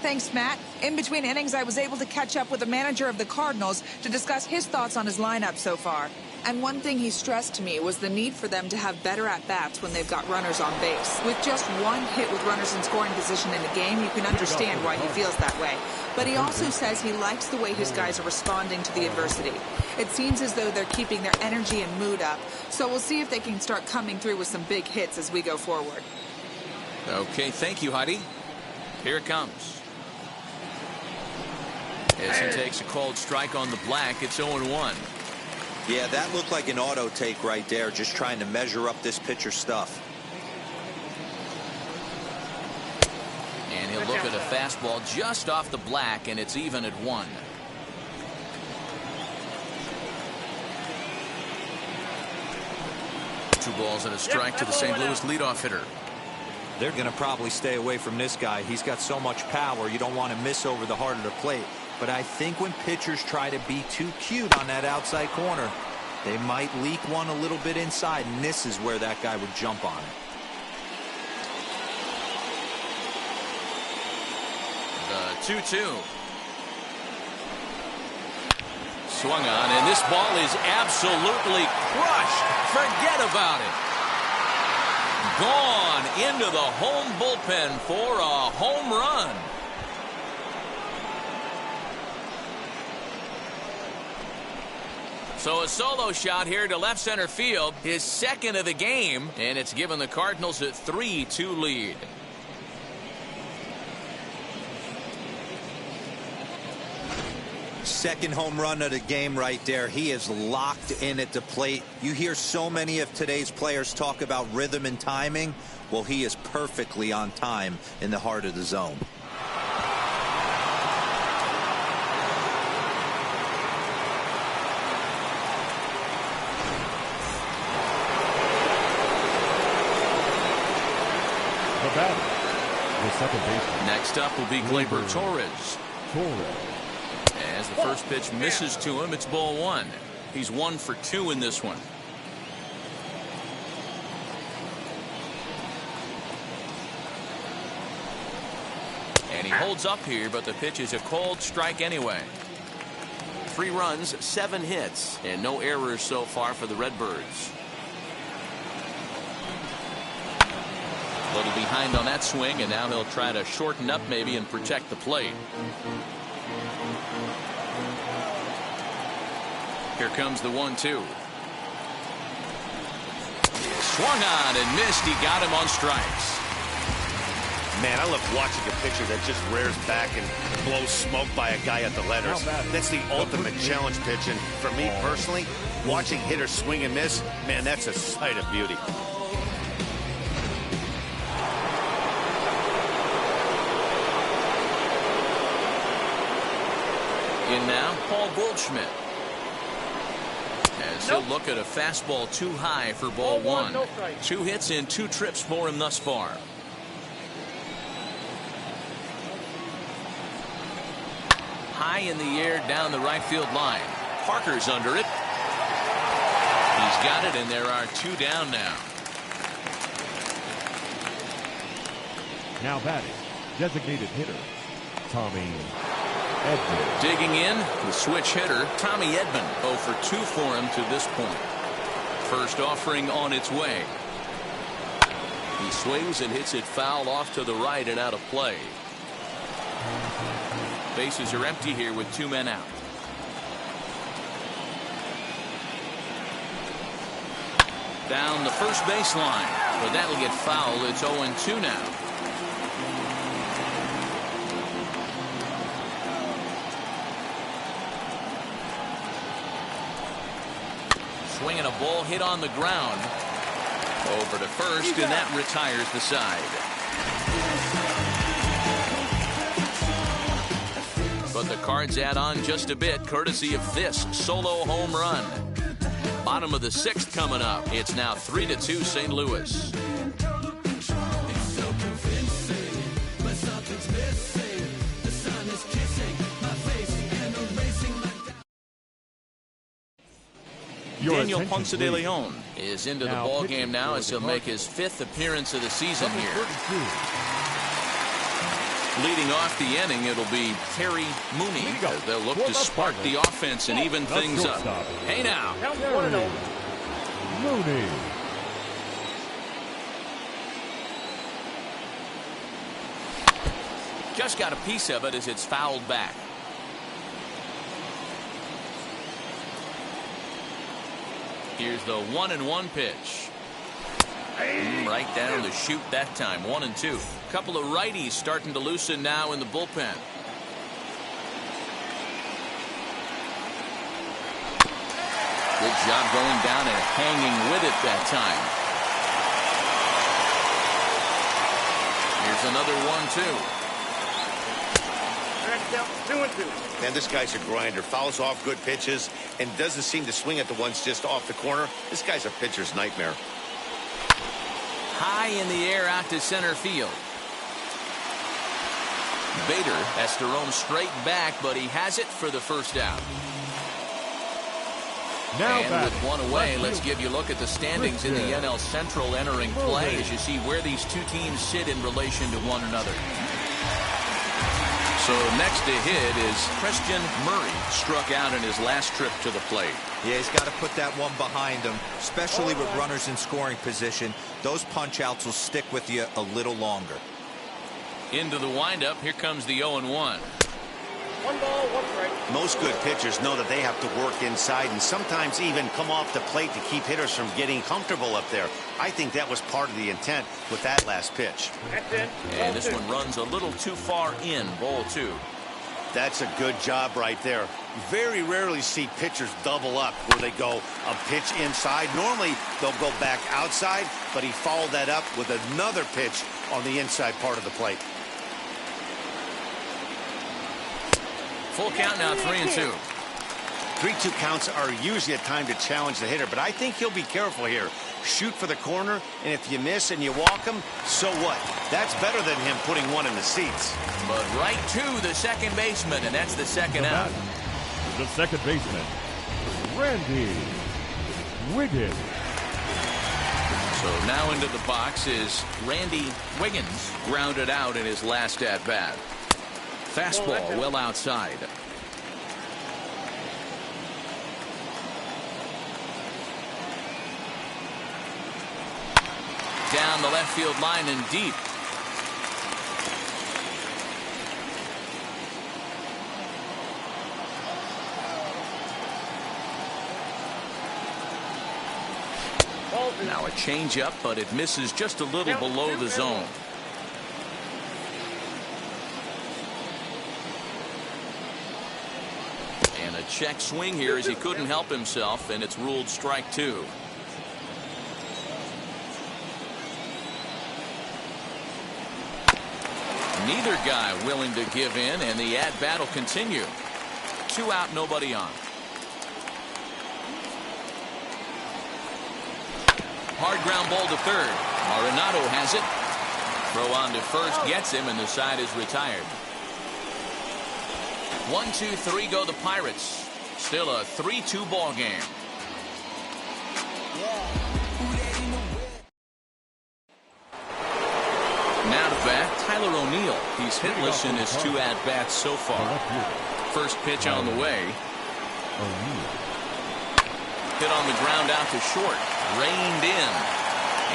Thanks, Matt. In between innings, I was able to catch up with the manager of the Cardinals to discuss his thoughts on his lineup so far. And one thing he stressed to me was the need for them to have better at-bats when they've got runners on base. With just 1 hit with runners in scoring position in the game, you can understand why he feels that way. But he also says he likes the way his guys are responding to the adversity. It seems as though they're keeping their energy and mood up. So we'll see if they can start coming through with some big hits as we go forward. Okay, thank you, Heidi. Here it comes. As he takes a called strike on the black, it's 0-1. Yeah, that looked like an auto take right there, just trying to measure up this pitcher stuff. And he'll look at a fastball just off the black, and it's even at 1. Two balls and a strike to the St. Louis leadoff hitter. They're going to probably stay away from this guy. He's got so much power, you don't want to miss over the heart of the plate. But I think when pitchers try to be too cute on that outside corner, they might leak one a little bit inside, and this is where that guy would jump on it. The 2-2. Swung on, and this ball is absolutely crushed. Forget about it. Gone into the home bullpen for a home run. So a solo shot here to left center field, his 2nd of the game, and it's given the Cardinals a 3-2 lead. Second home run of the game right there. He is locked in at the plate. You hear so many of today's players talk about rhythm and timing. Well, he is perfectly on time in the heart of the zone. The batter, the second baseman. Next up will be Gleyber Torres. As the first pitch misses to him, it's ball 1. He's 1 for 2 in this one. And he holds up here, but the pitch is a called strike anyway. 3 runs, 7 hits, and no errors so far for the Redbirds. A little behind on that swing, and now he'll try to shorten up maybe and protect the plate. Here comes the 1-2. Swung on and missed. He got him on strikes. Man, I love watching a pitcher that just rears back and blows smoke by a guy at the letters. That's the ultimate challenge pitch. And for me personally, watching hitters swing and miss, man, that's a sight of beauty. In now, Paul Goldschmidt. As he'll look at a fastball too high for ball one. 2 hits and 2 trips for him thus far. High in the air down the right field line. Parker's under it. He's got it, and there are 2 down now. Now batting, designated hitter, Tommy Edman. Digging in, the switch hitter, Tommy Edman. 0 for 2 for him to this point. First offering on its way. He swings and hits it foul off to the right and out of play. Bases are empty here with 2 men out. Down the first baseline, but that'll get foul. It's 0-2 now. Swinging a ball hit on the ground. Over to first, and that retires the side. But the Cards add on just a bit, courtesy of this solo home run. Bottom of the 6th coming up. It's now 3-2 St. Louis. Daniel Ponce de Leon is into the ball game now as he'll make his 5th appearance of the season here. Leading off the inning, it'll be Terry Mooney. They'll look to spark the offense and even things up. Hey now. Mooney. Just got a piece of it as it's fouled back. Here's the 1-1 pitch. Right down the chute that time. 1-2. Couple of righties starting to loosen now in the bullpen. Good job going down and hanging with it that time. Here's another 1-2. Down 2-2. Man, this guy's a grinder. Fouls off good pitches and doesn't seem to swing at the ones just off the corner. This guy's a pitcher's nightmare. High in the air out to center field. Bader has to roam straight back, but he has it for the first out. Now and with 1 away, let's give you a look at the standings in the NL Central entering play as you see where these 2 teams sit in relation to one another. So next to hit is Christian Murray, struck out in his last trip to the plate. Yeah, he's got to put that one behind him, especially with runners in scoring position. Those punch outs will stick with you a little longer. Into the windup, here comes the 0-1. 1 ball, 1 strike. Most good pitchers know that they have to work inside and sometimes even come off the plate to keep hitters from getting comfortable up there. I think that was part of the intent with that last pitch. That's it. And this one runs a little too far in, ball 2. That's a good job right there. Very rarely see pitchers double up where they go a pitch inside. Normally they'll go back outside, but he followed that up with another pitch on the inside part of the plate. Full count now, 3-2. 3-2 counts are usually a time to challenge the hitter, but I think he'll be careful here. Shoot for the corner, and if you miss and you walk him, so what? That's better than him putting one in the seats. But right to the second baseman, and that's the second out. The second baseman, Randy Wiggins. So now into the box is Randy Wiggins, grounded out in his last at-bat. Fastball well outside. Down the left field line and deep. Now a changeup, but it misses just a little below the zone. And a check swing here as he couldn't help himself, and it's ruled strike two. Neither guy willing to give in, and the at-bat will continue. 2 out, nobody on. Hard ground ball to third. Arenado has it. Throw on to first, gets him, and the side is retired. 1-2-3 go the Pirates. Still a 3-2 ball game. Now to bat, Tyler O'Neill. He's hitless in his 2 at-bats so far. First pitch on the way. Hit on the ground out to short. Reined in.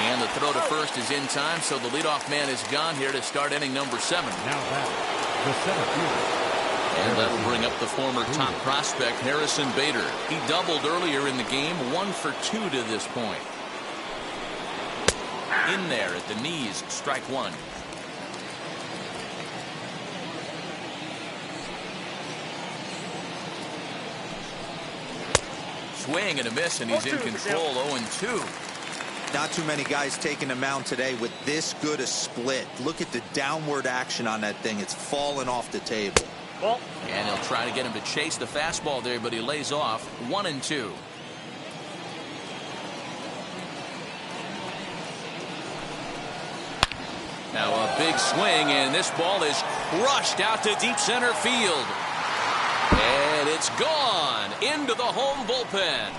And the throw to first is in time, so the leadoff man is gone here to start inning number 7. Now back, the center fielder. And that'll bring up the former top prospect, Harrison Bader. He doubled earlier in the game, 1 for 2 to this point. In there at the knees, strike 1. Swing and a miss, and he's in control. 0-2. Not too many guys taking the mound today with this good a split. Look at the downward action on that thing. It's falling off the table. And he'll try to get him to chase the fastball there, but he lays off. 1-2. Now a big swing, and this ball is crushed out to deep center field. And it's gone into the home bullpen.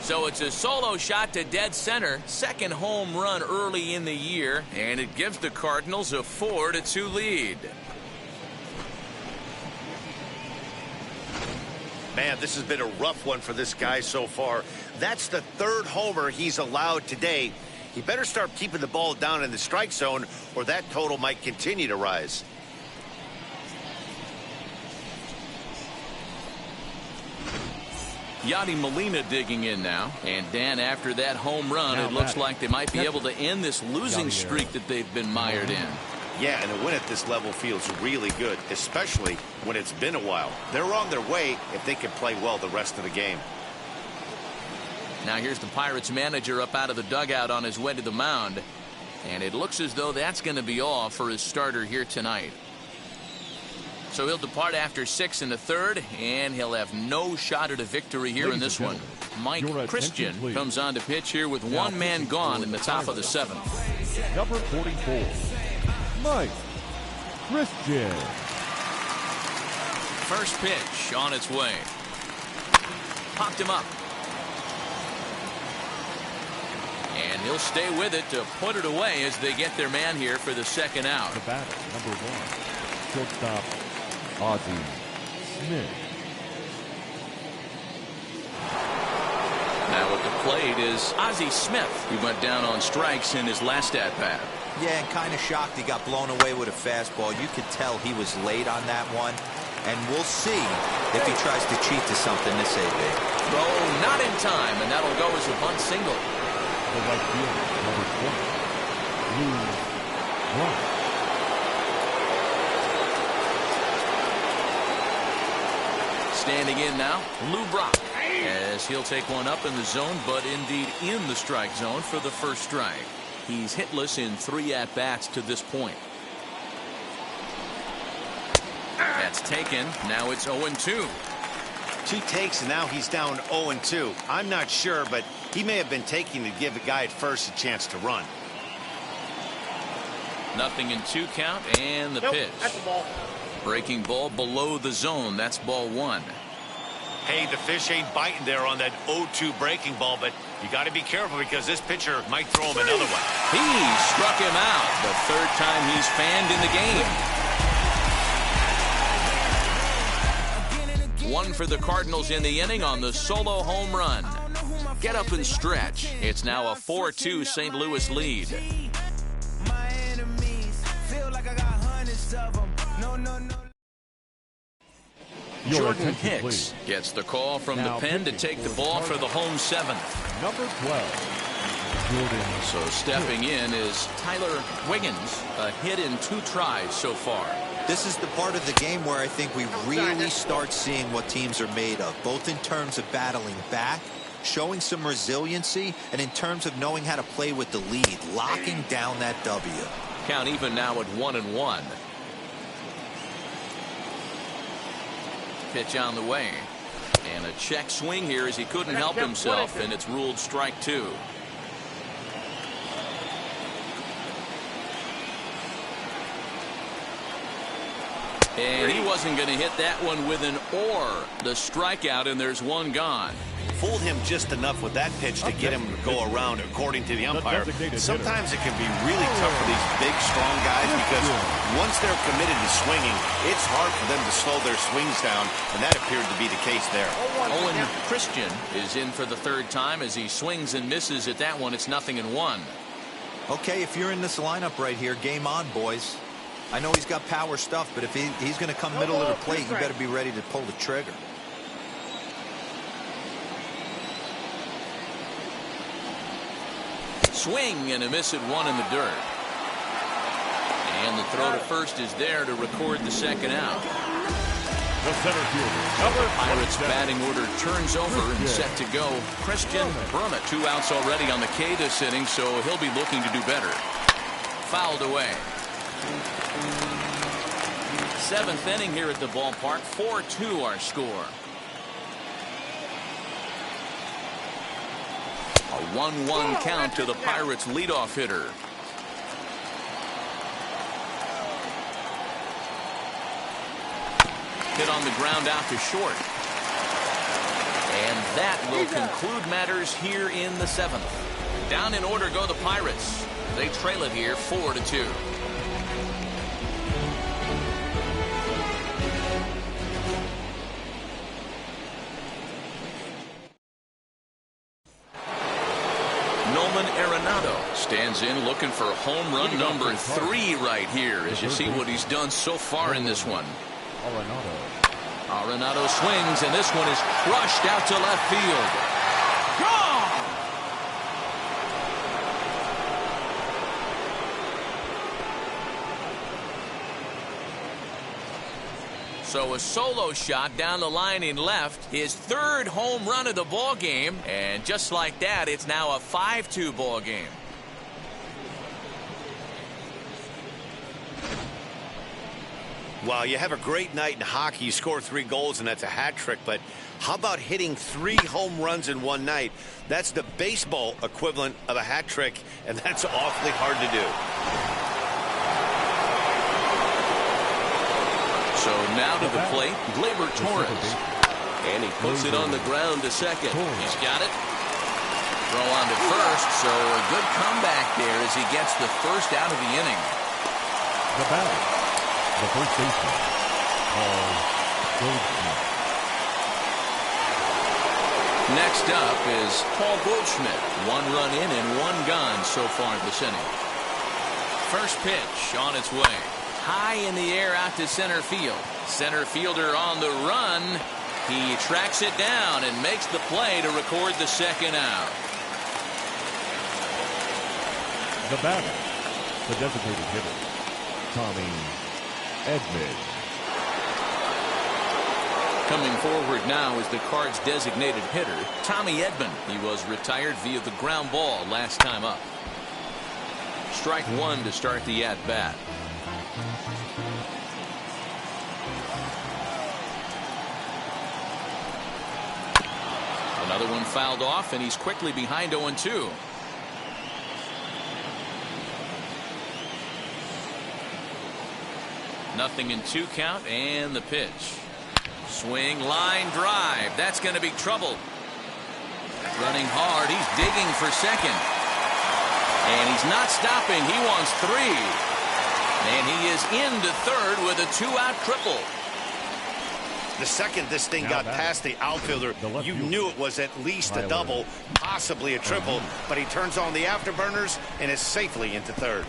So it's a solo shot to dead center. Second home run early in the year, and it gives the Cardinals a 4-2 lead. Man, this has been a rough one for this guy so far. That's the 3rd homer he's allowed today. He better start keeping the ball down in the strike zone, or that total might continue to rise. Yadi Molina digging in now. And Dan, after that home run, it looks like they might be able to end this losing streak that they've been mired in. Yeah, and a win at this level feels really good, especially when it's been a while. They're on their way if they can play well the rest of the game. Now here's the Pirates manager up out of the dugout on his way to the mound. And it looks as though that's going to be all for his starter here tonight. So he'll depart after 6 1/3, and he'll have no shot at a victory here in this one. Mike Christian comes on to pitch here with 1 man gone in the top of the 7th. Number 44, Mike Christian. First pitch on its way. Popped him up. And he'll stay with it to put it away as they get their man here for the 2nd out. The batter, number 1, shortstop Ozzie Smith. Now at the plate is Ozzie Smith. He went down on strikes in his last at-bat. Yeah, and kind of shocked he got blown away with a fastball. You could tell he was late on that one. And we'll see if he tries to cheat to something this AB. Throw not in time, and that'll go as a bunt single. The right fielder, number 20, Louis Cardinals. Standing in now, Lou Brock, as he'll take one up in the zone, but indeed in the strike zone for the first strike. He's hitless in 3 at-bats to this point. That's taken. Now it's 0-2. 2 takes, and now he's down 0-2. I'm not sure, but he may have been taking to give the guy at first a chance to run. Nothing in 2 count, and the pitch. That's the ball. Breaking ball below the zone. That's ball 1. Hey, the fish ain't biting there on that 0-2 breaking ball, but you got to be careful because this pitcher might throw him another one. He struck him out. The 3rd time he's fanned in the game. 1 for the Cardinals in the inning on the solo home run. Get up and stretch. It's now a 4-2 St. Louis lead. My enemies feel like I got hundreds of them. No. Jordan Hicks gets the call from the pen to take the ball for the home seventh. Number 12, Jordan. So stepping in is Tyler Wiggins, a hit in 2 tries so far. This is the part of the game where I think we really start seeing what teams are made of, both in terms of battling back, showing some resiliency, and in terms of knowing how to play with the lead, locking down that W. Count even now at 1-1. Pitch on the way. And a check swing here as he couldn't help himself, and it's ruled strike 2. And he wasn't going to hit that one with an or. The strikeout, and there's one gone. Fooled him just enough with that pitch to get him to go around, according to the umpire. Sometimes it can be really tough for these big, strong guys because once they're committed to swinging, it's hard for them to slow their swings down, and that appeared to be the case there. Owen Christian is in for the 3rd time as he swings and misses at that one. It's 0-1. Okay, if you're in this lineup right here, game on, boys. I know he's got power stuff, but if he's going to come middle of the plate, you better be ready to pull the trigger. Swing and a miss at 1 in the dirt. And the throw to first is there to record the 2nd out. The center fielder. Pirates batting order turns over and set to go. Christian Brummett, 2 outs already on the K this inning, so he'll be looking to do better. Fouled away. 7th inning here at the ballpark. 4-2 our score. A 1-1 count to the Pirates leadoff hitter. Hit on the ground out to short. And that will conclude matters here in the 7th. Down in order go the Pirates. They trail it here 4-2. Stands in looking for home run number 3 right here as you see what he's done so far in this one. Arenado swings, and this one is crushed out to left field. Gone! So a solo shot down the line in left, his 3rd home run of the ball game, and just like that, it's now a 5-2 ball game. Well, you have a great night in hockey. You score 3 goals, and that's a hat trick. But how about hitting 3 home runs in one night? That's the baseball equivalent of a hat trick, and that's awfully hard to do. So now to the plate, Gleyber Torres. And he puts it on the ground to second. He's got it. Throw on to first, so a good comeback there as he gets the 1st out of the inning. The batter, the first baseman, Paul Goldschmidt. Next up is Paul Goldschmidt. 1 run in and 1 gone so far this inning. First pitch on its way. High in the air out to center field. Center fielder on the run. He tracks it down and makes the play to record the 2nd out. The batter, the designated hitter, Tommy Edman. Coming forward now is the Cards' designated hitter, Tommy Edman. He was retired via the ground ball last time up. Strike 1 to start the at-bat. Another one fouled off, and he's quickly behind 0-2. Nothing in 2 count, and the pitch. Swing, line drive. That's going to be trouble. Running hard. He's digging for second. And he's not stopping. He wants 3. And he is into third with a 2-out triple. The second this thing got past the outfielder, you knew it was at least a double, possibly a triple, but he turns on the afterburners and is safely into third.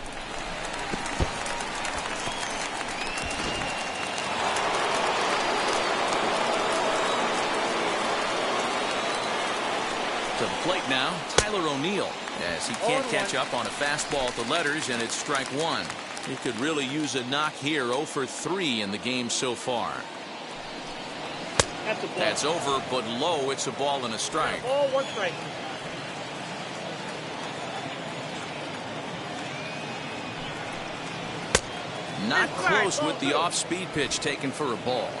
plate now, Tyler O'Neill, as he can't catch up on a fastball at the letters, and it's strike one. He could really use a knock here. 0 for 3 in the game so far. That's over, but low. It's a ball and a strike. Ball, 1 strike. Not close with the off-speed pitch taken for a ball.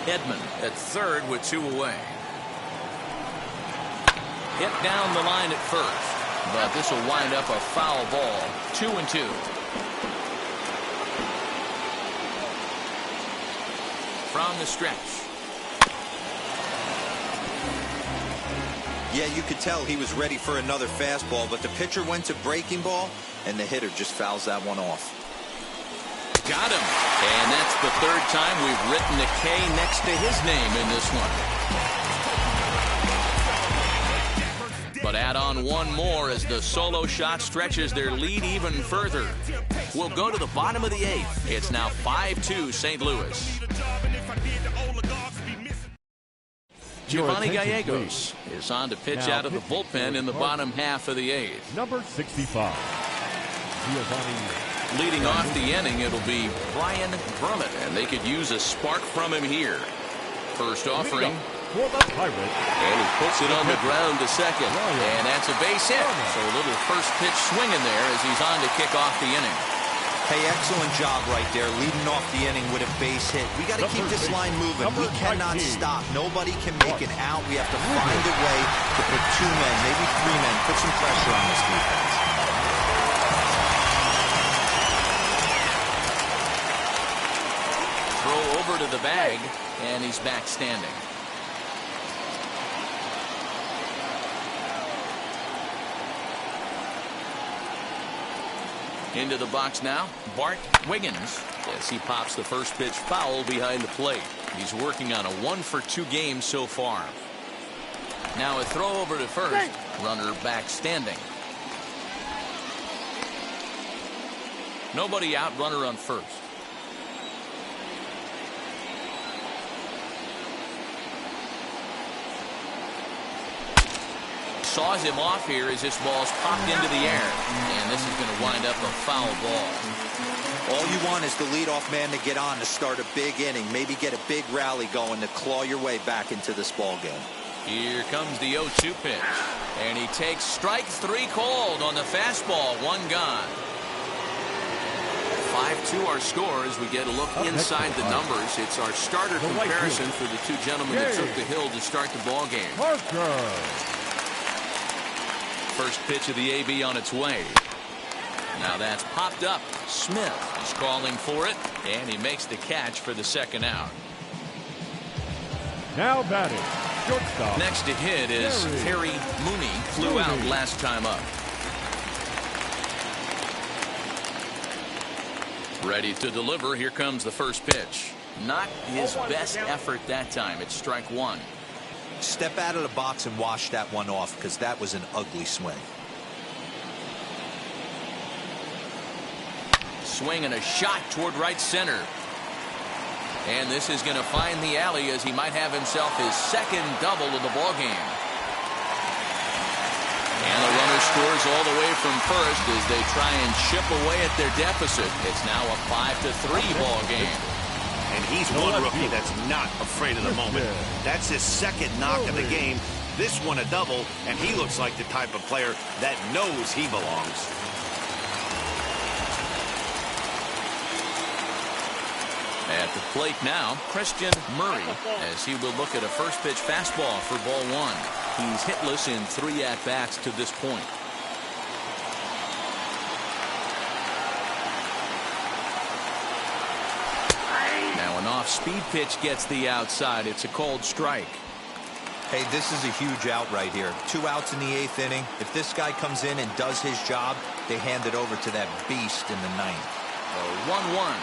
Edman at third with 2 away. Hit down the line at first, but this will wind up a foul ball. 2-2. From the stretch. Yeah, you could tell he was ready for another fastball, but the pitcher went to breaking ball, and the hitter just fouls that one off. Got him. And that's the third time we've written a K next to his name in this one. But add on one more as the solo shot stretches their lead even further. We'll go to the bottom of the 8th. It's now 5-2 St. Louis. Giovanni Gallegos is on to pitch out of the bullpen in the bottom half of the 8th. Number 65, Giovanni. Leading off the inning, it'll be Brian Brummett, and they could use a spark from him here. First offering. For the Pirates. And he puts it on the ground to second. And that's a base hit. So a little first pitch swing in there as he's on to kick off the inning. Hey, excellent job right there, leading off the inning with a base hit. We got to keep this line moving. We cannot stop. Nobody can make an out. We have to find a way to put 2 men, maybe 3 men, put some pressure on this defense. Throw over to the bag, and he's back standing. Into the box now, Bart Wiggins, as he pops the first pitch foul behind the plate. He's working on a 1 for 2 game so far. Now a throw over to first, runner back standing. Nobody out, runner on first. Saws him off here as this ball's popped into the air. And this is going to wind up a foul ball. All you want is the leadoff man to get on to start a big inning. Maybe get a big rally going to claw your way back into this ball game. Here comes the 0-2 pitch. And he takes strike 3 cold on the fastball. 1 gone. 5-2 our score as we get a look inside the numbers. It's our starter comparison for the 2 gentlemen that took the hill to start the ball game. First pitch of the AB on its way. Now that's popped up. Smith is calling for it, and he makes the catch for the second out. Now batting, shortstop. Next to hit is Terry Mooney. Flew out last time up. Ready to deliver. Here comes the first pitch. Not his best effort that time. It's strike 1. Step out of the box and wash that one off, because that was an ugly swing. Swing and a shot toward right center. And this is going to find the alley as he might have himself his second double of the ball game. And the runner scores all the way from first as they try and chip away at their deficit. It's now a 5-3 ball game. And he's one rookie that's not afraid of the moment. That's his second knock of the game. This one a double, and he looks like the type of player that knows he belongs. At the plate now, Christian Murray, as he will look at a first pitch fastball for ball 1. He's hitless in 3 at-bats to this point. Now an off-speed pitch gets the outside. It's a cold strike. Hey, this is a huge out right here. 2 outs in the 8th inning. If this guy comes in and does his job, they hand it over to that beast in the 9th. 1-1.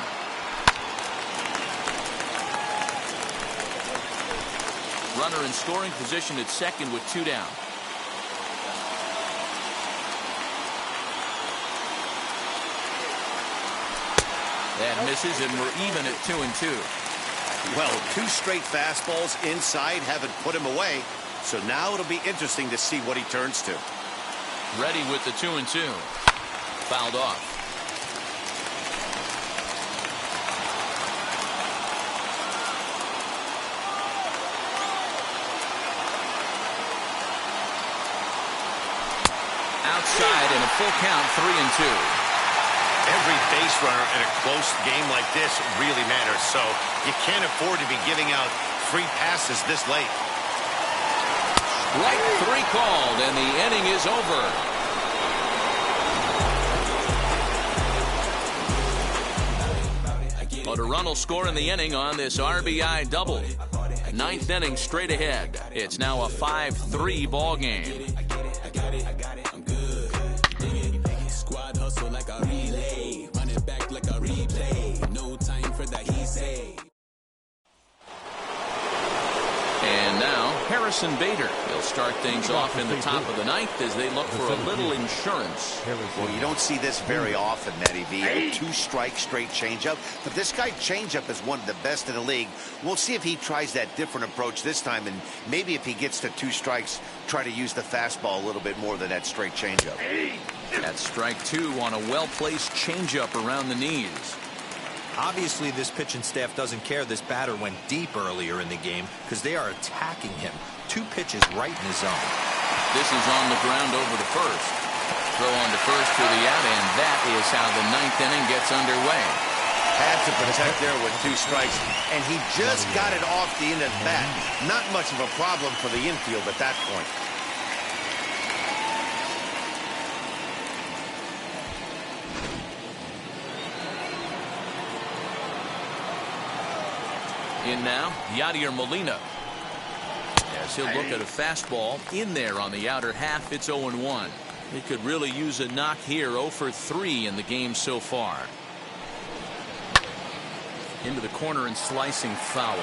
Runner in scoring position at second with 2 down. That misses, and we're even at 2-2. Well, 2 straight fastballs inside haven't put him away. So now it'll be interesting to see what he turns to. Ready with the 2-2. Fouled off. Outside and a full count, 3-2. Every base runner in a close game like this really matters, so you can't afford to be giving out free passes this late. Strike 3 called, and the inning is over. But a run will score in the inning on this RBI double. 9th inning straight ahead. It's now a 5-3 ball game. Squad hustle like a relay, run it back like a replay. No time for that, he say. And now Harrison Bader. He'll start things off in the top of the 9th as they look for a little insurance. Well, you don't see this very often, Matty V. A 2-strike straight changeup. But this guy changeup is one of the best in the league. We'll see if he tries that different approach this time, and maybe if he gets to 2 strikes, try to use the fastball a little bit more than that straight changeup. That's strike 2 on a well-placed changeup around the knees. Obviously, this pitching staff doesn't care this batter went deep earlier in the game because they are attacking him. 2 pitches right in his zone. This is on the ground over the first. Throw on to first for the out, and that is how the 9th inning gets underway. Had to protect there with 2 strikes, and he just got it off the end of the bat. Not much of a problem for the infield at that point. In now, Yadier Molina. As he'll look at a fastball in there on the outer half, it's 0-1. He could really use a knock here. 0 for 3 in the game so far. Into the corner and slicing foul.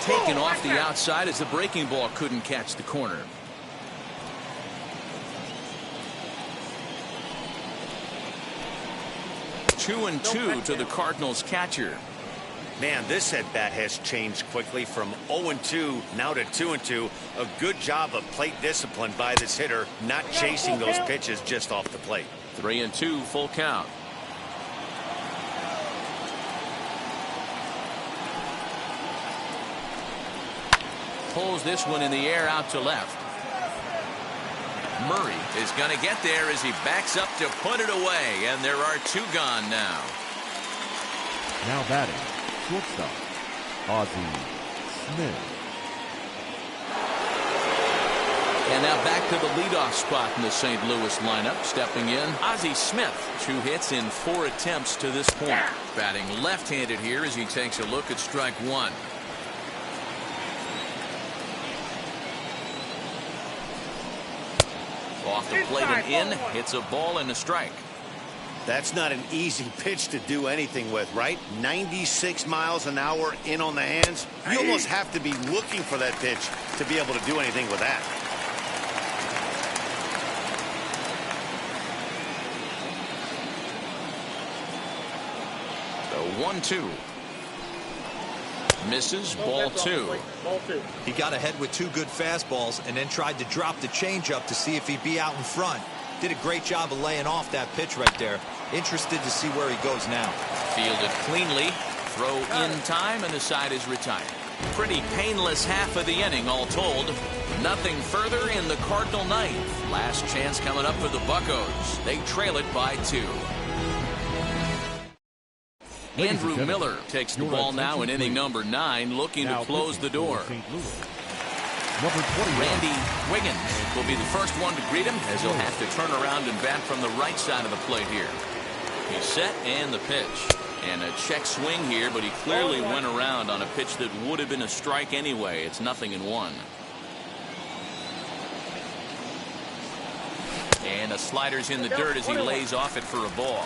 Taken off the outside as the breaking ball couldn't catch the corner. 2-2 to the Cardinals catcher. Man, this at bat has changed quickly from 0-2 now to 2-2. A good job of plate discipline by this hitter, not chasing those pitches just off the plate. 3-2 full count. Pulls this one in the air out to left. Murray is going to get there as he backs up to put it away, and there are 2 gone now. Now batting, shortstop, Ozzie Smith. And now back to the leadoff spot in the St. Louis lineup. Stepping in, Ozzie Smith. 2 hits in 4 attempts to this point. Batting left-handed here as he takes a look at strike 1. Off the plate and in, hits a ball and a strike. That's not an easy pitch to do anything with, right? 96 miles an hour in on the hands. You almost have to be looking for that pitch to be able to do anything with that. So 1-2. Misses, ball 2. He got ahead with 2 good fastballs and then tried to drop the changeup to see if he'd be out in front. Did a great job of laying off that pitch right there. Interested to see where he goes now. Fielded cleanly. Throw in time, and the side is retired. Pretty painless half of the inning, all told. Nothing further in the Cardinal 9th. Last chance coming up for the Buccos. They trail it by 2. Andrew Miller takes the ball now in inning number 9, looking to close the door. Randy Wiggins will be the first one to greet him as he'll have to turn around and bat from the right side of the plate here. He's set and the pitch. And a check swing here, but he clearly went around on a pitch that would have been a strike anyway. It's 0-1. And a slider's in the dirt as he lays off it for a ball.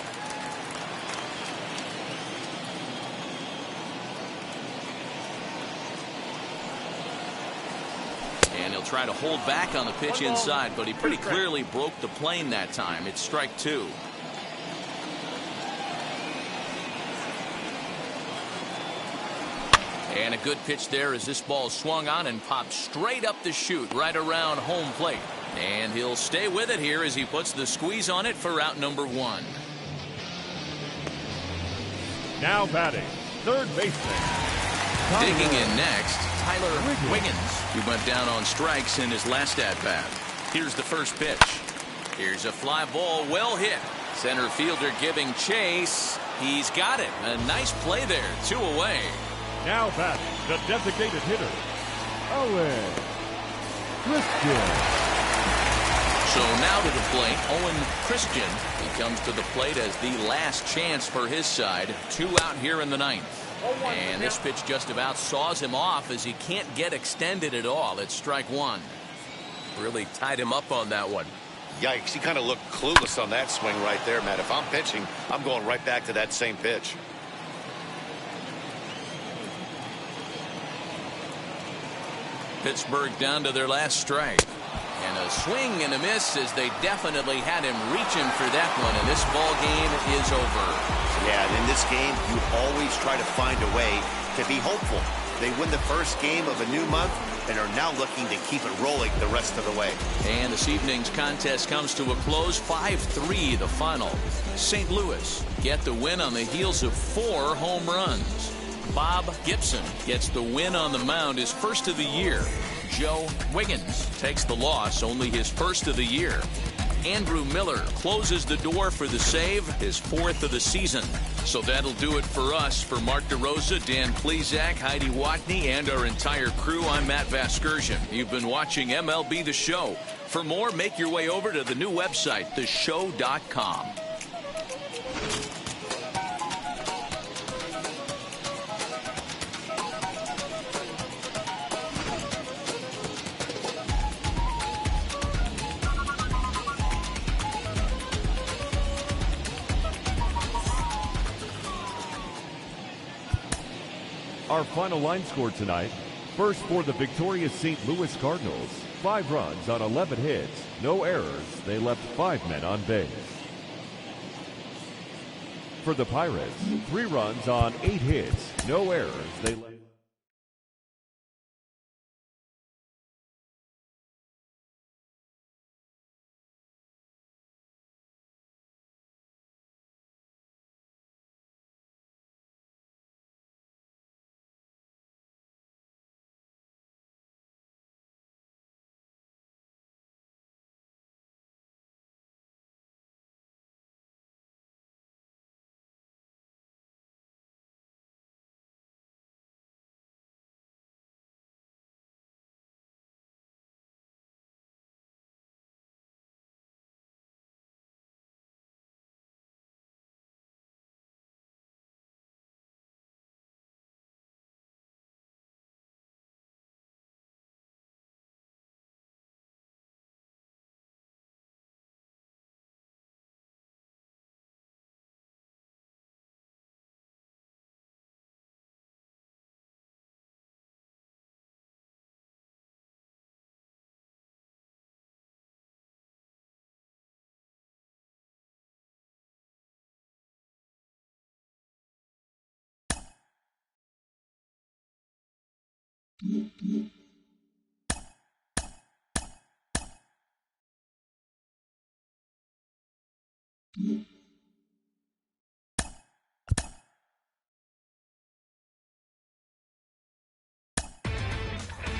And he'll try to hold back on the pitch inside, but he pretty clearly broke the plane that time. It's strike 2. And a good pitch there as this ball swung on and popped straight up the chute right around home plate. And he'll stay with it here as he puts the squeeze on it for out number 1. Now batting, third baseman. Digging in next, Tyler Wiggins, who went down on strikes in his last at-bat. Here's the first pitch. Here's a fly ball, well hit. Center fielder giving chase. He's got it. A nice play there. 2 away. Now batting, the designated hitter, Owen Christian. So now to the plate, Owen Christian. He comes to the plate as the last chance for his side. 2 out here in the 9th. And this pitch just about saws him off as he can't get extended at all. It's strike 1. Really tied him up on that one. Yikes, he kind of looked clueless on that swing right there, Matt. If I'm pitching, I'm going right back to that same pitch. Pittsburgh down to their last strike. And a swing and a miss as they definitely had him reaching for that one. And this ball game is over. Yeah, and in this game, you always try to find a way to be hopeful. They win the first game of a new month and are now looking to keep it rolling the rest of the way. And this evening's contest comes to a close. 5-3 the final. St. Louis get the win on the heels of 4 home runs. Bob Gibson gets the win on the mound, his first of the year. Joe Wiggins takes the loss, only his first of the year. Andrew Miller closes the door for the save, his 4th of the season. So that'll do it for us. For Mark DeRosa, Dan Plezak, Heidi Watney, and our entire crew, I'm Matt Vasgersian. You've been watching MLB The Show. For more, make your way over to the new website, theshow.com. Our final line score tonight. First for the victorious St. Louis Cardinals. 5 runs on 11 hits. No errors. They left 5 men on base. For the Pirates, 3 runs on 8 hits. No errors. They left.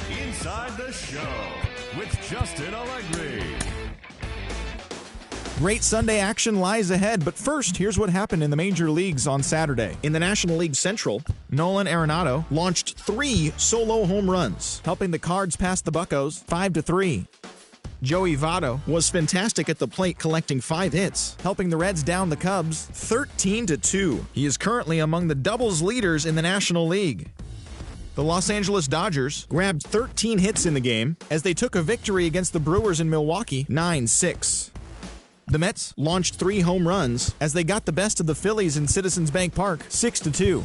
Inside the Show with Justin Allegri. Great Sunday action lies ahead, but first, here's what happened in the major leagues on Saturday. In the National League Central, Nolan Arenado launched 3 solo home runs, helping the Cards pass the Buccos 5-3. Joey Votto was fantastic at the plate, collecting 5 hits, helping the Reds down the Cubs 13-2. He is currently among the doubles leaders in the National League. The Los Angeles Dodgers grabbed 13 hits in the game as they took a victory against the Brewers in Milwaukee 9-6. The Mets launched 3 home runs as they got the best of the Phillies in Citizens Bank Park 6-2.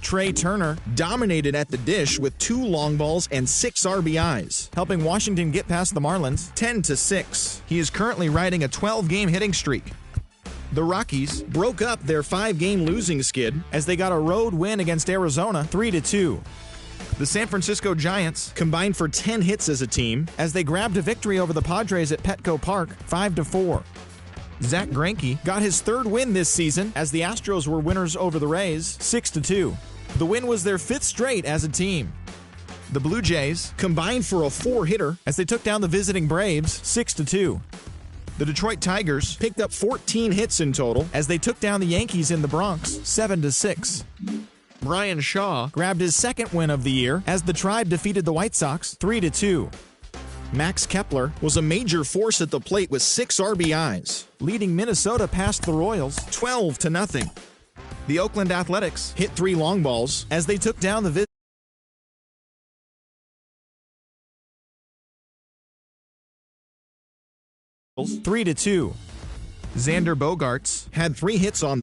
Trey Turner dominated at the dish with 2 long balls and 6 RBIs, helping Washington get past the Marlins 10-6. He is currently riding a 12-game hitting streak. The Rockies broke up their 5-game losing skid as they got a road win against Arizona 3-2. The San Francisco Giants combined for 10 hits as a team as they grabbed a victory over the Padres at Petco Park 5-4. Zach Greinke got his 3rd win this season as the Astros were winners over the Rays 6-2. The win was their 5th straight as a team. The Blue Jays combined for a 4-hitter as they took down the visiting Braves 6-2. The Detroit Tigers picked up 14 hits in total as they took down the Yankees in the Bronx 7-6. Brian Shaw grabbed his 2nd win of the year as the Tribe defeated the White Sox 3-2. Max Kepler was a major force at the plate with 6 RBIs, leading Minnesota past the Royals 12-0. The Oakland Athletics hit 3 long balls as they took down the 3-2. Xander Bogaerts had 3 hits on